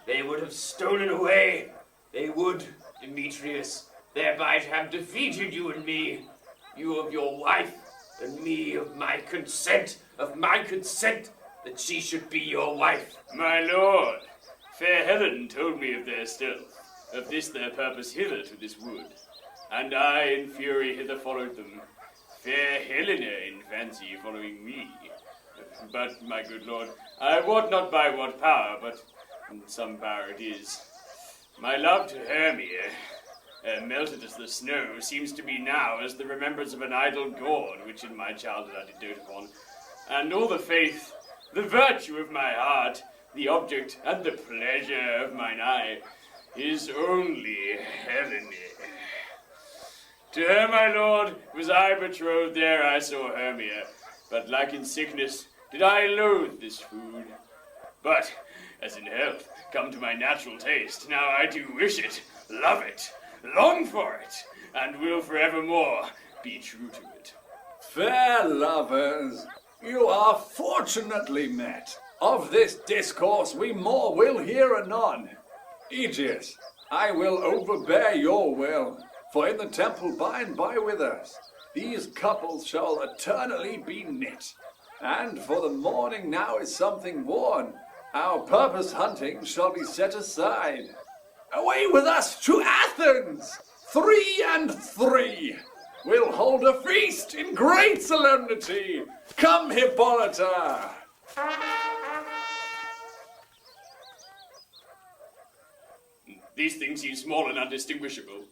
They would have stolen away. They would, Demetrius, thereby to have defeated you and me. You of your wife, and me of my consent, that she should be your wife. My lord, fair Helen told me of their stealth, of this their purpose hither to this wood, and I in fury hither followed them, fair Helena in fancy following me. But, my good lord, I wot not by what power, but some power it is. My love to Hermia, melted as the snow, seems to me now as the remembrance of an idle god, which in my childhood I did dote upon, and all the faith, the virtue of my heart, the object and the pleasure of mine eye, is only Helena. To her, my lord, was I betrothed, there I saw Hermia, but like in sickness did I loathe this food. But, as in health, come to my natural taste, now I do wish it, love it, long for it, and will forevermore be true to it. Fair lovers, you are fortunately met. Of this discourse we more will hear anon. Egeus, I will overbear your will, for in the temple by and by with us, these couples shall eternally be knit. And for the morning now is something worn, our purpose hunting shall be set aside. Away with us to Athens! 3 and 3! We'll hold a feast in great solemnity! Come, Hippolyta! These things seem small and undistinguishable.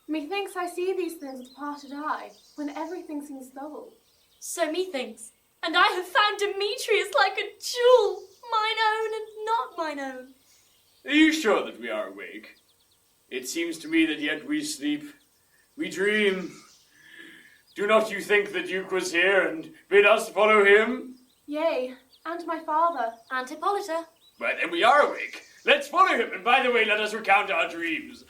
Methinks I see these things with parted eye, when everything seems double. So methinks. And I have found Demetrius like a jewel, mine own and not mine own. Are you sure that we are awake? It seems to me that yet we sleep, we dream. Do not you think the Duke was here and bid us follow him? Yea, and my father. And Hippolyta. Why, then we are awake. Let's follow him, and by the way, let us recount our dreams.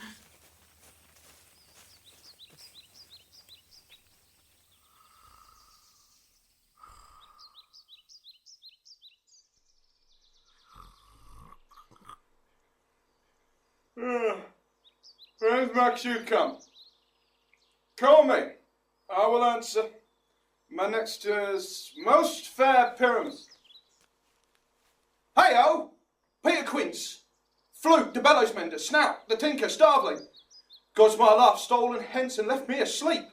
When's Maksud come? Call me. I will answer. My next is most fair Pyramus. Hey-o! Peter Quince, Flute, the bellows mender, Snout, the tinker, Starveling. God's my life stolen hence and left me asleep.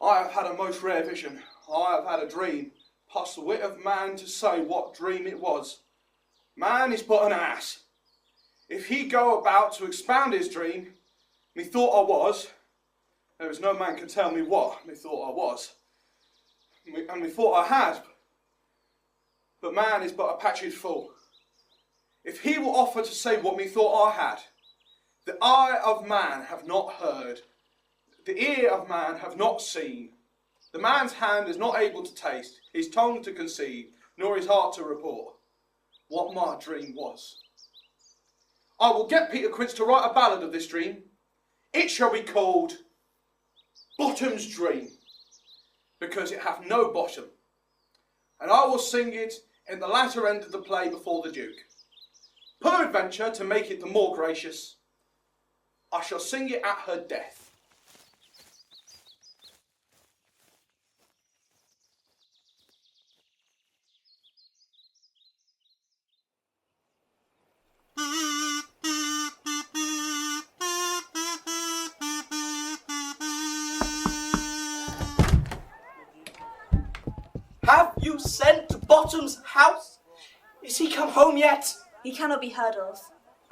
I have had a most rare vision. I have had a dream, past the wit of man to say what dream it was. Man is but an ass. If he go about to expound his dream, methought I was, there is no man can tell me what methought I was, and methought I had, but man is but a patched fool. If he will offer to say what methought I had, The eye of man have not heard, the ear of man have not seen. The man's hand is not able to taste, his tongue to conceive, nor his heart to report what my dream was. I will get Peter Quince to write a ballad of this dream. It shall be called Bottom's Dream, because it hath no bottom. And I will sing it in the latter end of the play before the Duke. Peradventure, to make it the more gracious, I shall sing it at her death. Have you sent to Bottom's house? Is he come home yet? He cannot be heard of.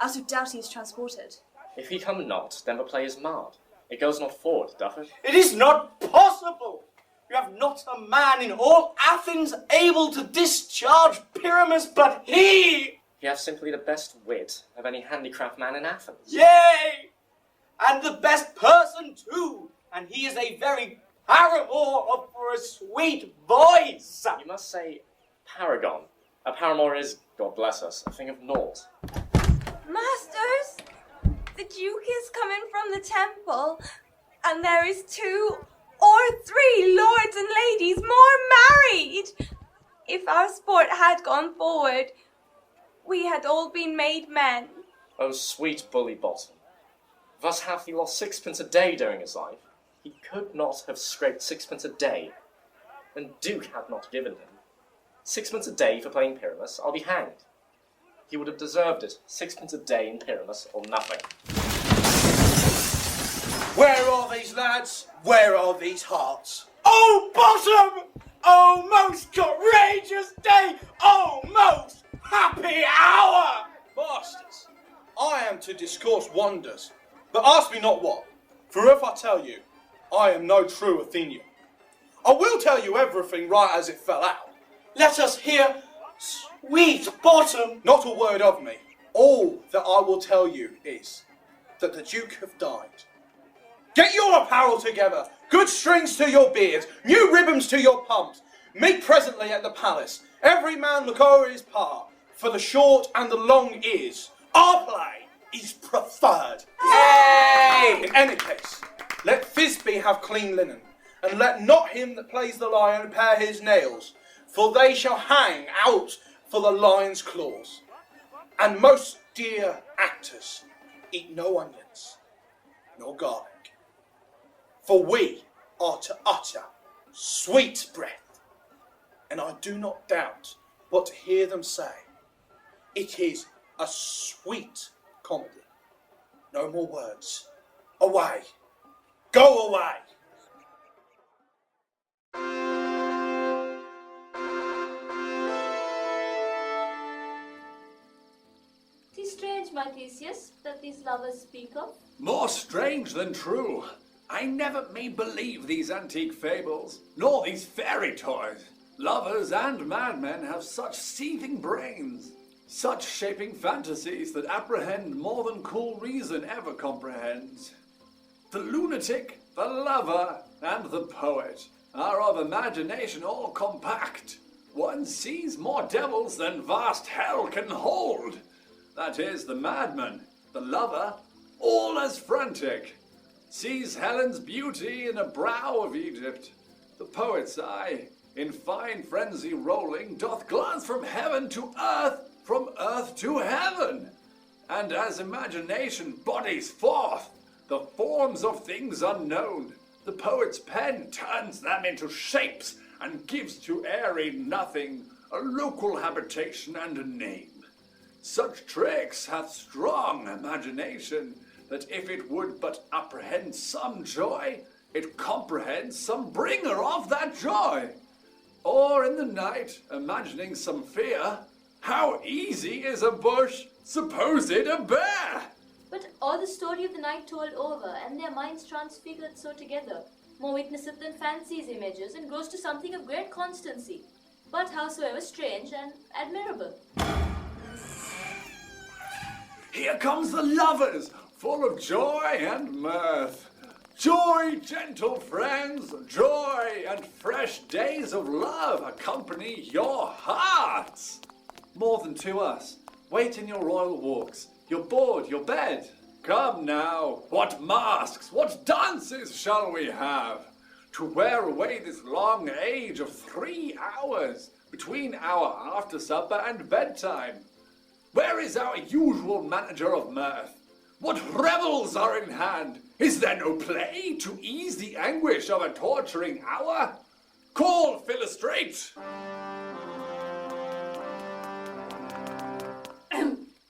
Out of doubt he is transported. If he come not, then the play is marred. It goes not forward, doth it? It is not possible! You have not a man in all Athens able to discharge Pyramus but he! He hath simply the best wit of any handicraft man in Athens. Yea! And the best person too! And he is a very paramour for a sweet voice! You must say paragon. A paramour is, God bless us, a thing of naught. Masters, the Duke is coming from the temple, and there is 2 or 3 lords and ladies more married. If our sport had gone forward, we had all been made men. O sweet bully bottom, thus hath he lost 6pence a day during his life. He could not have scraped 6pence a day, and Duke had not given him 6pence a day for playing Pyramus. I'll be hanged. He would have deserved it. 6pence a day in Pyramus or nothing. Where are these lads? Where are these hearts? Oh, Bottom! Oh, most courageous day! Oh, most happy hour! Masters, I am to discourse wonders, but ask me not what, for if I tell you, I am no true Athenian. I will tell you everything right as it fell out. Let us hear, sweet Bottom. Not a word of me. All that I will tell you is that the Duke have died. Get your apparel together, good strings to your beards, new ribbons to your pumps. Meet presently at the palace. Every man look o'er his part, for the short and the long is. Our play is preferred. Yay! In any case, let Thisbe have clean linen, and let not him that plays the lion pare his nails, for they shall hang out for the lion's claws. And most dear actors, eat no onions, nor garlic, for we are to utter sweet breath, and I do not doubt but to hear them say, it is a sweet comedy. No more words. Away. Go away. Tis strange, my Theseus, that these lovers speak of. More strange than true. I never may believe these antique fables, nor these fairy toys. Lovers and madmen have such seething brains, such shaping fantasies that apprehend more than cool reason ever comprehends. The lunatic, the lover, and the poet are of imagination all compact. One sees more devils than vast hell can hold. That is, the madman, the lover, all as frantic, sees Helen's beauty in a brow of Egypt. The poet's eye, in fine frenzy rolling, doth glance from heaven to earth, from earth to heaven. And as imagination bodies forth the forms of things unknown, the poet's pen turns them into shapes and gives to airy nothing a local habitation and a name. Such tricks hath strong imagination, that if it would but apprehend some joy, it comprehends some bringer of that joy. Or in the night, imagining some fear, how easy is a bush, suppose it a bear! But all the story of the night told over, and their minds transfigured so together, more witnesseth than fancy's images, and grows to something of great constancy, but howsoever strange and admirable. Here comes the lovers, full of joy and mirth. Joy, gentle friends, joy and fresh days of love accompany your hearts. More than to us. Wait in your royal walks, your board, your bed. Come now, what masks, what dances shall we have? To wear away this long age of 3 hours between our after supper and bedtime. Where is our usual manager of mirth? What revels are in hand? Is there no play to ease the anguish of a torturing hour? Call Philostrate!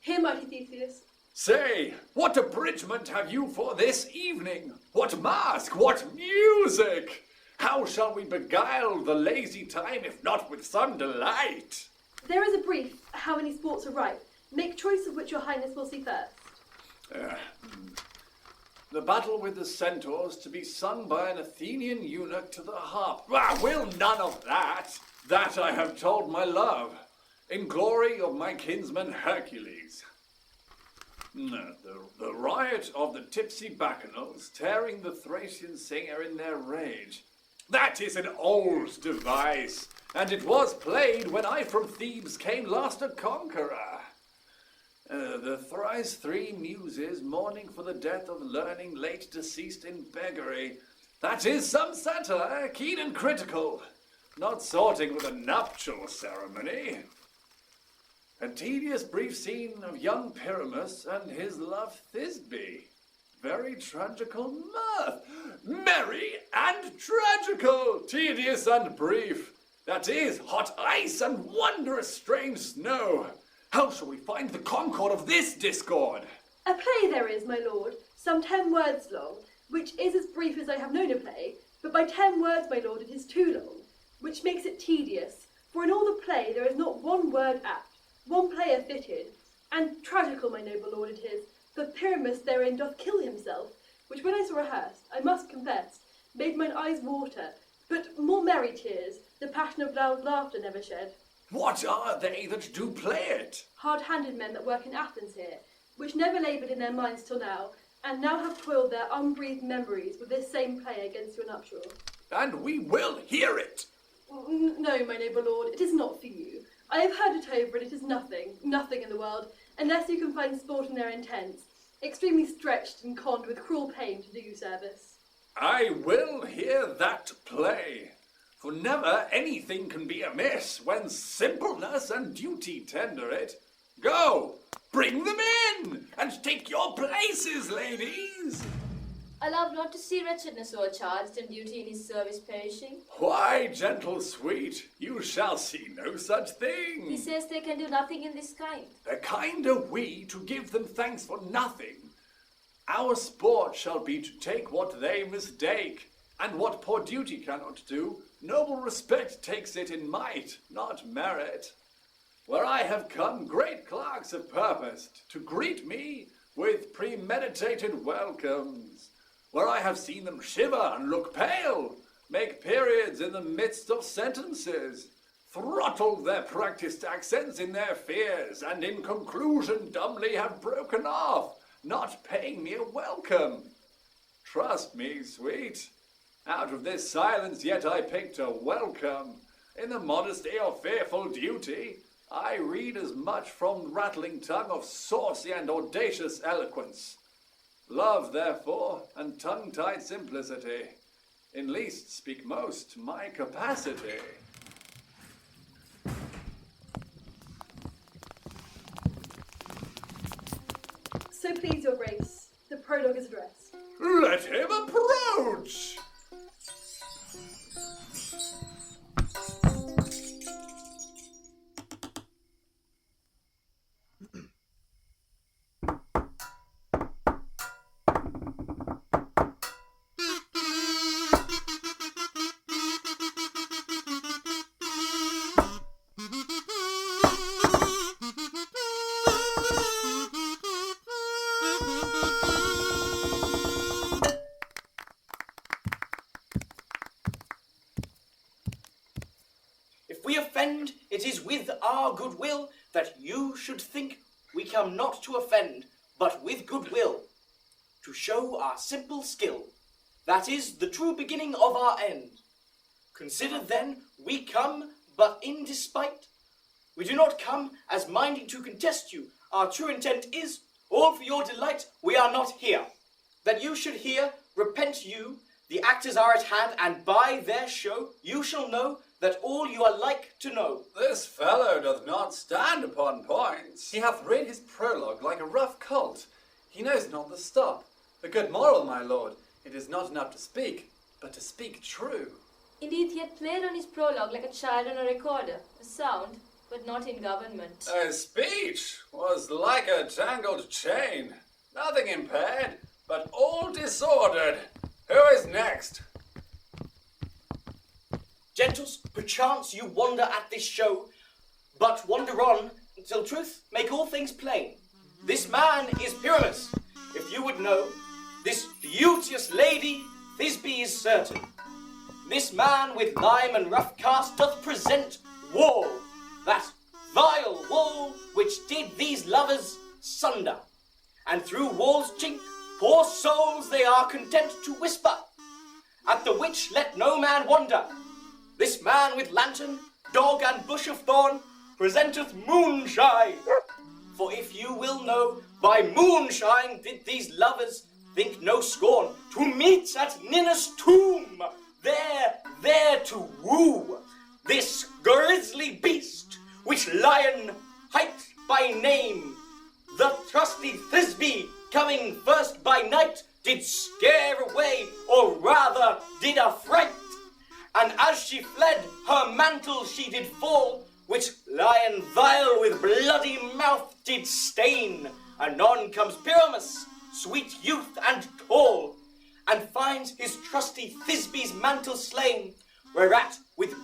Here, mighty Theseus. Say, what abridgment have you for this evening? What mask? What music? How shall we beguile the lazy time if not with some delight? There is a brief, how many sports are ripe. Make choice of which your highness will see first. The battle with the centaurs to be sung by an Athenian eunuch to the harp. Will none of that. That I have told my love, in glory of my kinsman Hercules. The riot of the tipsy bacchanals tearing the Thracian singer in their rage. That is an old device, and it was played when I from Thebes came last a conqueror. The thrice 3 muses mourning for the death of learning late deceased in beggary. That is some satire, keen and critical, not sorting with a nuptial ceremony. A tedious brief scene of young Pyramus and his love Thisbe. Very tragical mirth. Merry and tragical, tedious and brief. That is hot ice and wondrous strange snow. How shall we find the concord of this discord? A play there is, my lord, some 10 words long, which is as brief as I have known a play, but by 10 words, my lord, it is too long, which makes it tedious, for in all the play there is not one word apt, one player fitted, and tragical, my noble lord, it is, for Pyramus therein doth kill himself, which when I saw rehearsed, I must confess, made mine eyes water, but more merry tears, the passion of loud laughter never shed. What are they that do play it? Hard-handed men that work in Athens here, which never laboured in their minds till now, and now have toiled their unbreathed memories with this same play against your nuptial. And we will hear it. No, my noble lord, it is not for you. I have heard it over, and it is nothing in the world, unless you can find sport in their intents, extremely stretched and conned with cruel pain to do you service. I will hear that play. For never anything can be amiss when simpleness and duty tender it. Go, bring them in, and take your places, ladies. I love not to see wretchedness o'ercharged and beauty in his service perishing. Why, gentle sweet, you shall see no such thing. He says they can do nothing in this kind. The kind are we to give them thanks for nothing. Our sport shall be to take what they mistake, and what poor duty cannot do, noble respect takes it in might, not merit. Where I have come, great clerks have purposed to greet me with premeditated welcomes. Where I have seen them shiver and look pale, make periods in the midst of sentences, throttle their practised accents in their fears, and in conclusion dumbly have broken off, not paying me a welcome. Trust me, sweet. Out of this silence yet I picked a welcome. In the modesty of fearful duty, I read as much from the rattling tongue of saucy and audacious eloquence. Love, therefore, and tongue-tied simplicity, in least speak most my capacity. So please your grace, the prologue is addressed. Let him approach! If we offend, it is with our goodwill that you should think we come not to offend, but with goodwill. to show our simple skill. That is the true beginning of our end. Consider then, we come but in despite. We do not come as minding to contest you. Our true intent is, all for your delight, we are not here. That you should hear, repent you, the actors are at hand, and by their show you shall know that all you are like to know. This fellow doth not stand upon points. He hath read his prologue like a rough colt. He knows not the stop. A good moral, my lord. It is not enough to speak, but to speak true. Indeed, he had played on his prologue like a child on a recorder, a sound, but not in government. His speech was like a tangled chain, nothing impaired, but all disordered. Who is next? Gentles, perchance you wonder at this show, but wander on till truth make all things plain. This man is Pyramus, if you would know. This beauteous lady, Thisbe is certain. This man with lime and rough cast doth present woe, that vile woe which did these lovers sunder. And through wall's chink, poor souls they are content to whisper, at the which let no man wonder. This man with lantern, dog, and bush of thorn presenteth moonshine. For if you will know, by moonshine did these lovers think no scorn to meet at Ninus' tomb, there to woo this grisly beast, which lion hight by name. The trusty Thisbe, coming first by night, did scare away, or rather did affright. And as she fled, her mantle she did fall, which lion vile with bloody mouth did stain. Anon comes Pyramus, sweet youth and tall, and finds his trusty Thisbe's mantle slain, whereat with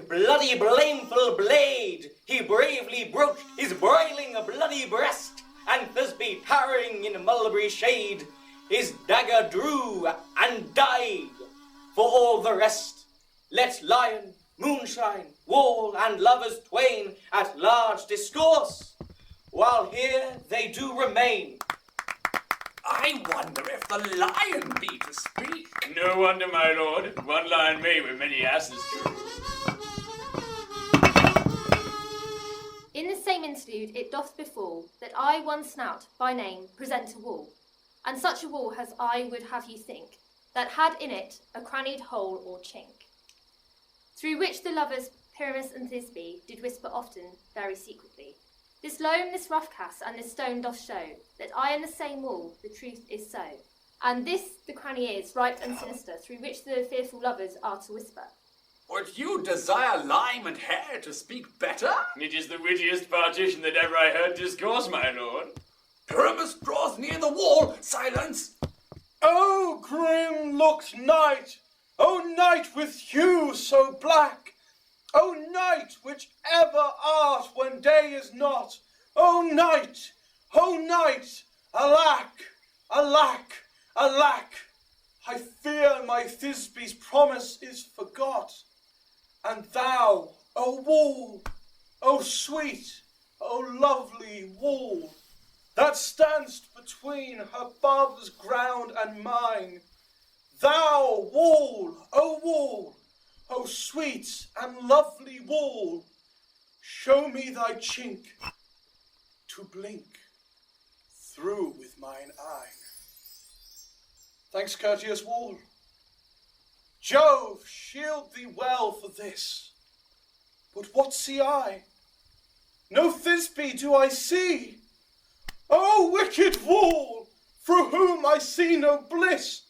bloody blameful blade, he bravely broached his broiling bloody breast, and Thisbe towering in mulberry shade, his dagger drew and died. For all the rest, let lion, moonshine, wall, and lovers twain at large discourse, while here they do remain. I wonder if the lion be to speak. No wonder, my lord. One lion may with many asses do. In the same interlude it doth befall that I one snout by name present to wall, and such a wall as I would have you think, that had in it a crannied hole or chink, through which the lovers Pyramus and Thisbe did whisper often very secretly. This loam, this rough cast, and this stone doth show that I in the same wall the truth is so, and this the cranny is right and sinister, through which the fearful lovers are to whisper. Would you desire lime and hair to speak better? It is the wittiest partition that ever I heard discourse, my lord. Pyramus draws near the wall. Silence! O grim looked night! O night with hue so black! O night which ever art when day is not! O night! O night! Alack! Alack! Alack! I fear my Thisbe's promise is forgot. And thou, O wall, O sweet, O lovely wall, that standst between her father's ground and mine, thou wall, O sweet and lovely wall, show me thy chink to blink through with mine eye. Thanks, courteous wall. Jove shield thee well for this. But what see I? No Thisbe do I see. O wicked wall, through whom I see no bliss.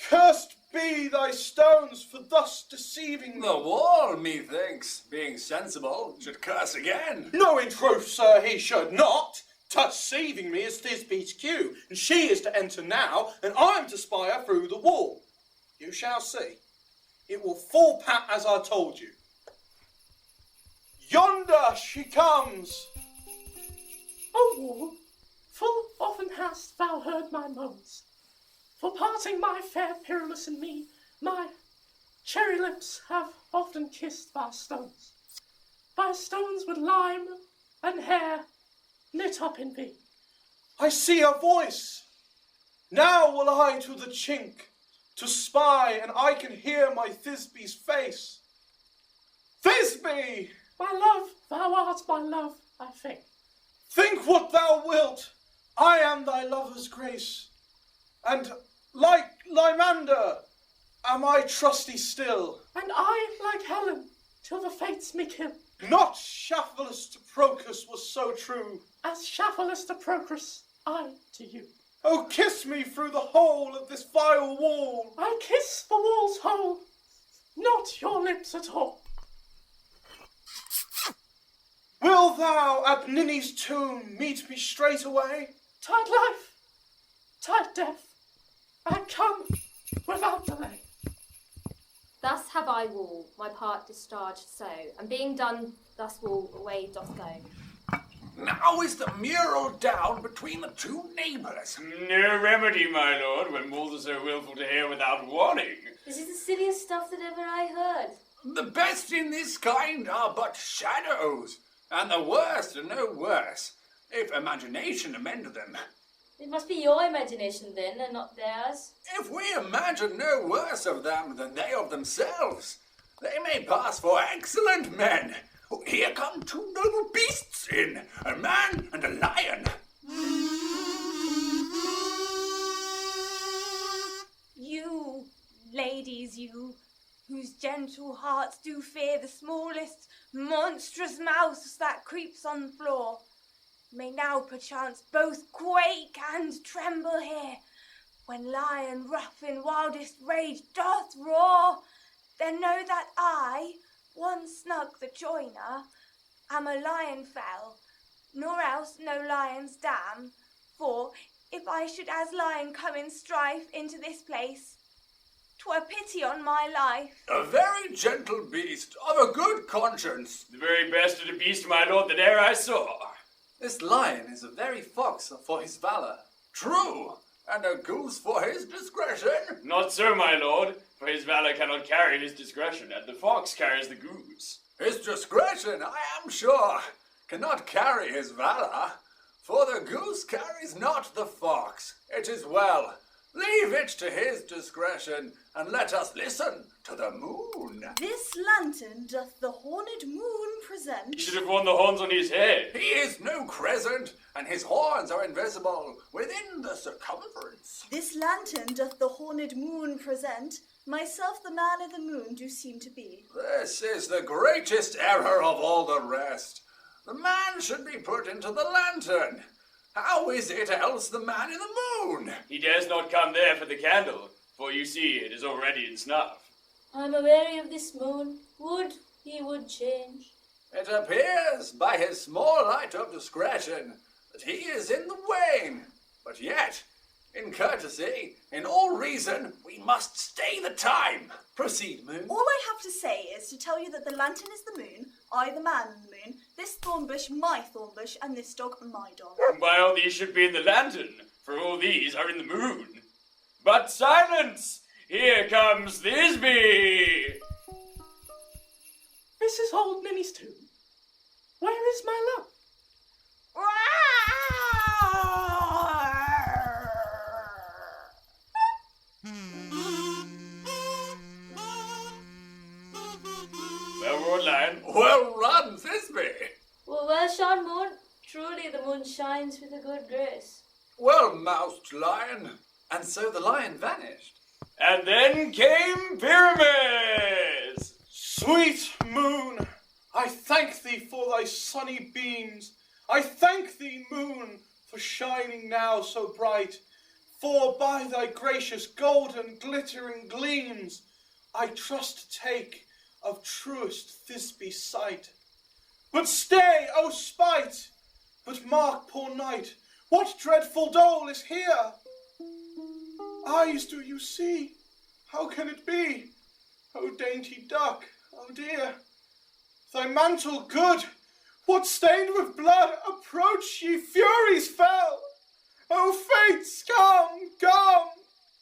Cursed be thy stones for thus deceiving me. The wall, methinks, being sensible, should curse again. No, in truth, sir, he should not. Deceiving me is Thisbe's cue, and she is to enter now, and I am to spy her through the wall. You shall see. It will fall pat as I told you. Yonder she comes. O wall, full often hast thou heard my moans. For parting my fair Pyramus and me, my cherry lips have often kissed by stones with lime and hair knit up in thee. I see a voice. Now will I to the chink to spy, and I can hear my Thisbe's face. Thisbe! My love, thou art my love, I think. Think what thou wilt. I am thy lover's grace. And like Lysander, am I trusty still. And I, like Helen, till the fates me kill. Not Shaphelus to Procus was so true. As Shaphelus to Procus, I to you. Oh, kiss me through the hole of this vile wall. I kiss the wall's hole, not your lips at all. Will thou at Ninny's tomb meet me straight away? Tide life, tide death, I come without delay. Thus have I wall, my part discharged so, and being done thus wall away doth go. Now is the mural down between the two neighbours. No remedy, my lord, when walls are so willful to hear without warning. This is the silliest stuff that ever I heard. The best in this kind are but shadows, and the worst are no worse, if imagination amend them. It must be your imagination then, and not theirs. If we imagine no worse of them than they of themselves, they may pass for excellent men. Here come two noble beasts in, a man and a lion. You, ladies, you, whose gentle hearts do fear the smallest monstrous mouse that creeps on the floor, may now perchance both quake and tremble here, when lion rough in wildest rage doth roar. Then know that I, one snug the joiner, am a lion fell, nor else no lion's dam, for if I should as lion come in strife into this place, 'twere pity on my life. A very gentle beast, of a good conscience. The very best of the beast, my lord, that e'er I saw. This lion is a very fox for his valour. True, and a goose for his discretion. Not so, my lord, for his valour cannot carry his discretion, and the fox carries the goose. His discretion, I am sure, cannot carry his valour, for the goose carries not the fox. It is well. Leave it to his discretion, and let us listen to the moon. This lantern doth the horned moon present. He should have worn the horns on his head. He is no crescent, and his horns are invisible within the circumference. This lantern doth the horned moon present. Myself the man of the moon do seem to be. This is the greatest error of all the rest. The man should be put into the lantern. How is it else the man in the moon? He dares not come there for the candle, for you see it is already in snuff. I'm aweary of this moon. Would he would change. It appears by his small light of discretion that he is in the wane. But yet, in courtesy, in all reason, we must stay the time. Proceed, moon. All I have to say is to tell you that the lantern is the moon, I the man in the moon, this thorn bush my thorn bush, and this dog my dog. Why all these should be in the lantern, for all these are in the moon. But silence! Here comes Thisbe! This is old Ninny's tomb. Where is my love? Well, lion. Well run, Thisbe. Well shone, moon. Truly the moon shines with a good grace. Well moused, lion. And so the lion vanished. And then came Pyramus! Sweet moon, I thank thee for thy sunny beams. I thank thee, moon, for shining now so bright. For by thy gracious golden glittering gleams, I trust to take of truest Thisbe's sight. But stay, O spite! But mark, poor knight, what dreadful dole is here? Eyes do you see? How can it be? O dainty duck, oh dear! Thy mantle good, what stained with blood, approach ye furies fell! O fates, come, come,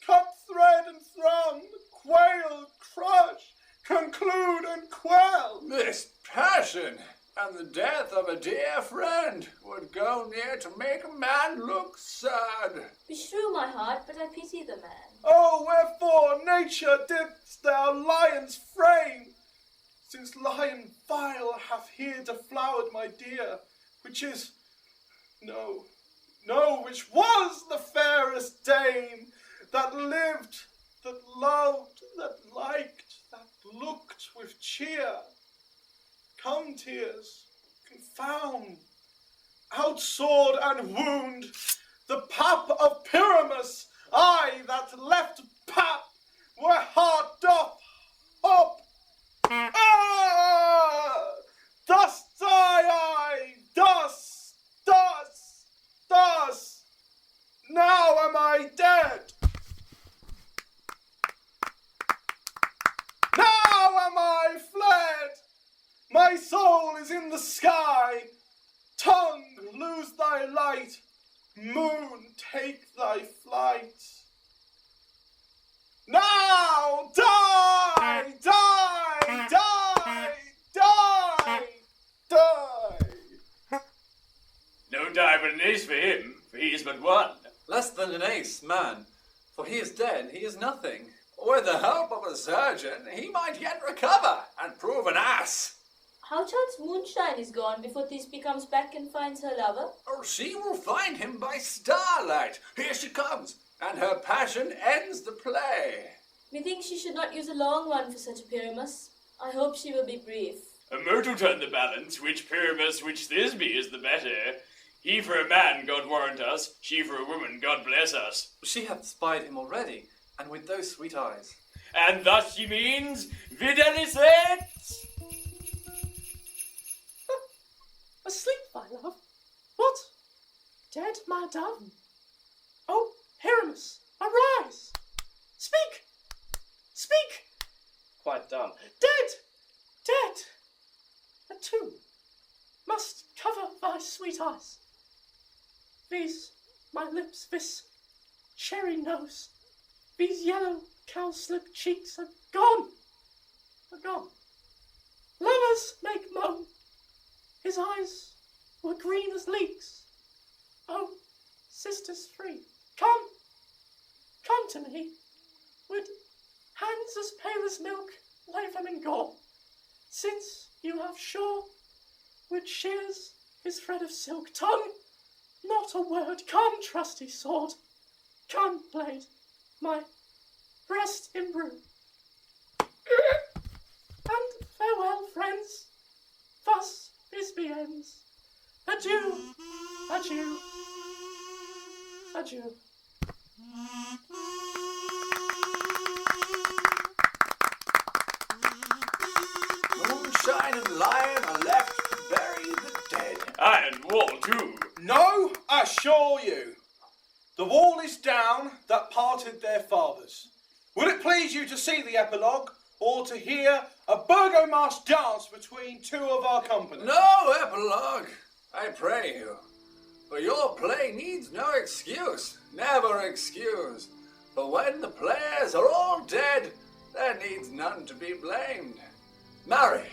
cut thread and thrum, quail, crush, conclude and quell. This passion and the death of a dear friend would go near to make a man look sad. Beshrew my heart, but I pity the man. Oh, wherefore, nature, didst thou lion's frame? Since lion vile hath here deflowered my dear, which is, no, which was the fairest dame, that lived, that loved, that liked, that looked with cheer. Come, tears, confound, outsword and wound, the pap of Pyramus, I that left pap, where heart doth hop. Ah! Thus die I, thus. Now am I dead. Now am I fled. My soul is in the sky. Tongue, lose thy light. Moon, take thy flight. Now die, die, die, die, die. No die but an ace for him, for he is but one. Less than an ace, man, for he is dead, he is nothing. With the help of a surgeon, he might yet recover and prove an ass. How chance Moonshine is gone before Thisbe comes back and finds her lover? Or she will find him by starlight. Here she comes, and her passion ends the play. Methinks she should not use a long one for such a Pyramus. I hope she will be brief. A mote will turn the balance, which Pyramus, which Thisbe is the better. He for a man, God warrant us, she for a woman, God bless us. She hath spied him already, and with those sweet eyes. And thus she means, videlicet! Asleep, my love? What? Dead, my dove? Oh, Pyramus, arise! Speak! Speak! Quite done. Dead! Dead! A tomb must cover thy sweet eyes. These, my lips, this cherry nose, these yellow cowslip cheeks are gone! Are gone. Lovers make moan. His eyes were green as leeks. Oh, sisters free, come to me. Would hands as pale as milk lay them in gore, since you have sure, would shears his thread of silk. Tongue, not a word. Come, trusty sword. Come, blade, my breast imbrue. And farewell, friends. Thus Thisbe ends. Adieu, adieu, adieu. Moonshine and lion are left to bury the dead. Aye, and wall too. No, I assure you. The wall is down that parted their fathers. Would it please you to see the epilogue, or to hear a burgomass dance between two of our company? No epilogue, I pray you. For your play needs no excuse, never excuse. For when the players are all dead, there needs none to be blamed. Marry,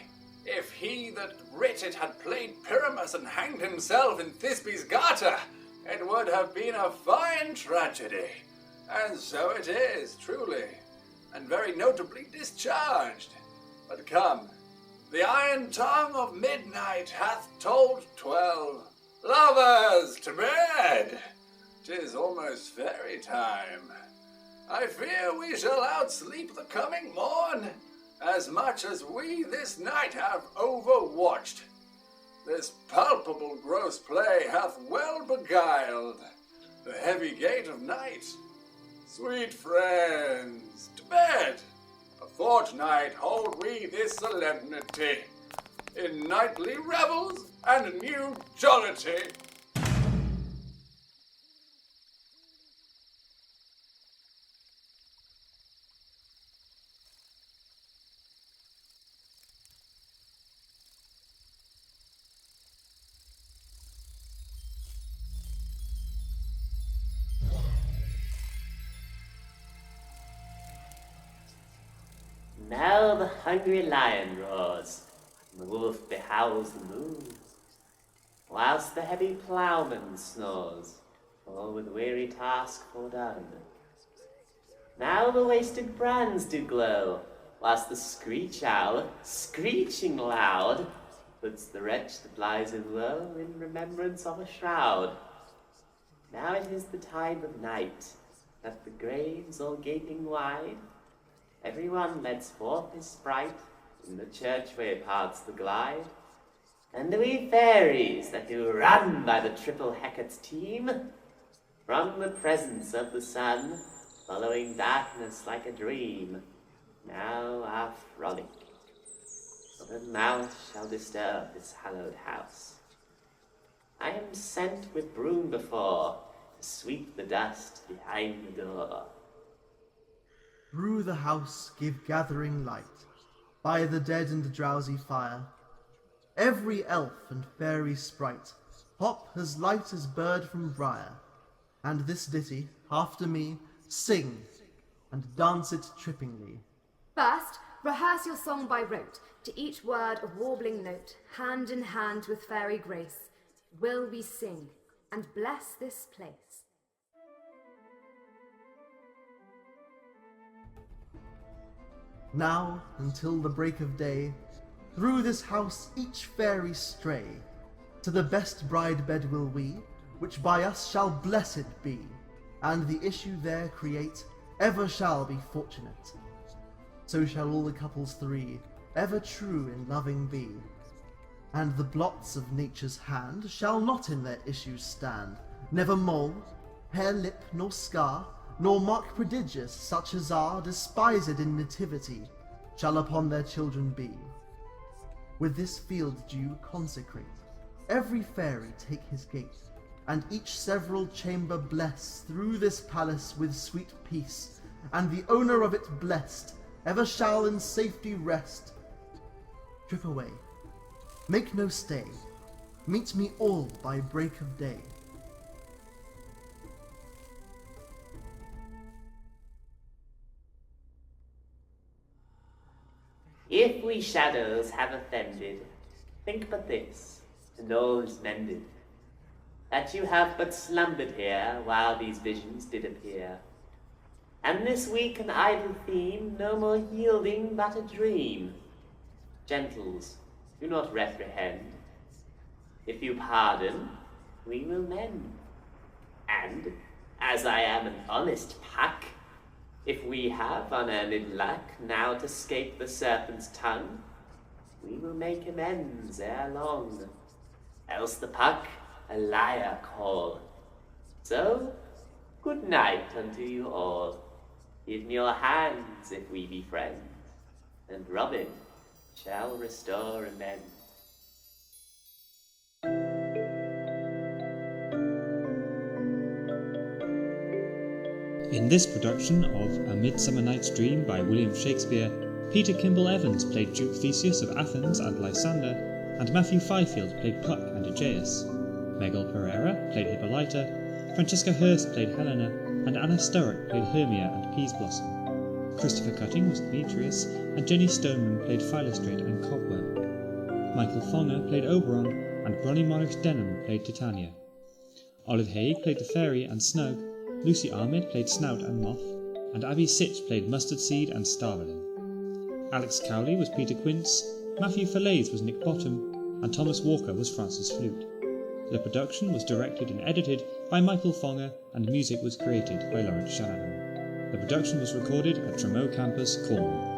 if he that writ it had played Pyramus and hanged himself in Thisbe's garter, it would have been a fine tragedy. And so it is, truly, and very notably discharged. But come, the iron tongue of midnight hath told 12. Lovers, to bed! 'Tis almost fairy time. I fear we shall outsleep the coming morn, as much as we this night have overwatched. This palpable gross play hath well beguiled the heavy gate of night. Sweet friends, to bed! A fortnight hold we this solemnity, in nightly revels and new jollity. Now the hungry lion roars, and the wolf behowls the moon. whilst the heavy ploughman snores, all with weary task fordone. Now the wasted brands do glow, whilst the screech owl, screeching loud, puts the wretch that lies in woe in remembrance of a shroud. Now it is the time of night, that the graves all gaping wide, every one lets forth his sprite, in the churchway parts the glide, and the wee fairies that do run by the triple Hecate's team, from the presence of the sun, following darkness like a dream, now are frolic. Not a mouse shall disturb this hallowed house. I am sent with broom before, to sweep the dust behind the door. Through the house give gathering light, by the dead and drowsy fire, every elf and fairy sprite hop as light as bird from briar, and this ditty, after me, sing, and dance it trippingly. First, rehearse your song by rote, to each word a warbling note, hand in hand with fairy grace, will we sing, and bless this place. Now, until the break of day, through this house each fairy stray, to the best bride bed will we, which by us shall blessed be, and the issue there create, ever shall be fortunate. So shall all the couples three, ever true in loving be, and the blots of nature's hand shall not in their issues stand, never mole, hair, lip, nor scar, nor mark prodigious, such as are despised in nativity, shall upon their children be. With this field dew consecrate, every fairy take his gate, and each several chamber bless through this palace with sweet peace, and the owner of it blessed, ever shall in safety rest. Trip away, make no stay, meet me all by break of day. If we shadows have offended, think but this, and all is mended, that you have but slumbered here while these visions did appear, and this weak and idle theme no more yielding but a dream. Gentles, do not reprehend. If you pardon, we will mend. And, as I am an honest pack, if we have unearned luck now to scape the serpent's tongue, we will make amends ere long, else the puck a liar call. So, good night unto you all. Give me your hands if we be friends, and Robin shall restore amends. In this production of A Midsummer Night's Dream by William Shakespeare, Peter Kimball-Evans played Duke Theseus of Athens and Lysander, and Matthew Fifield played Puck and Egeus. Megal Pereira played Hippolyta, Francesca Hurst played Helena, and Anna Sturrock played Hermia and Peaseblossom. Christopher Cutting was Demetrius, and Jenny Stoneman played Philostrate and Cobweb. Michael Fonger played Oberon, and Bronnie Morris Denham played Titania. Olive Haig played the Fairy and Snug, Lucy Ahmed played Snout and Moth, and Abby Sitch played Mustard Seed and Starveling. Alex Cowley was Peter Quince, Matthew Falaise was Nick Bottom, and Thomas Walker was Francis Flute. The production was directed and edited by Michael Fonger, and music was created by Lawrence Shanahan. The production was recorded at Tremough Campus, Cornwall.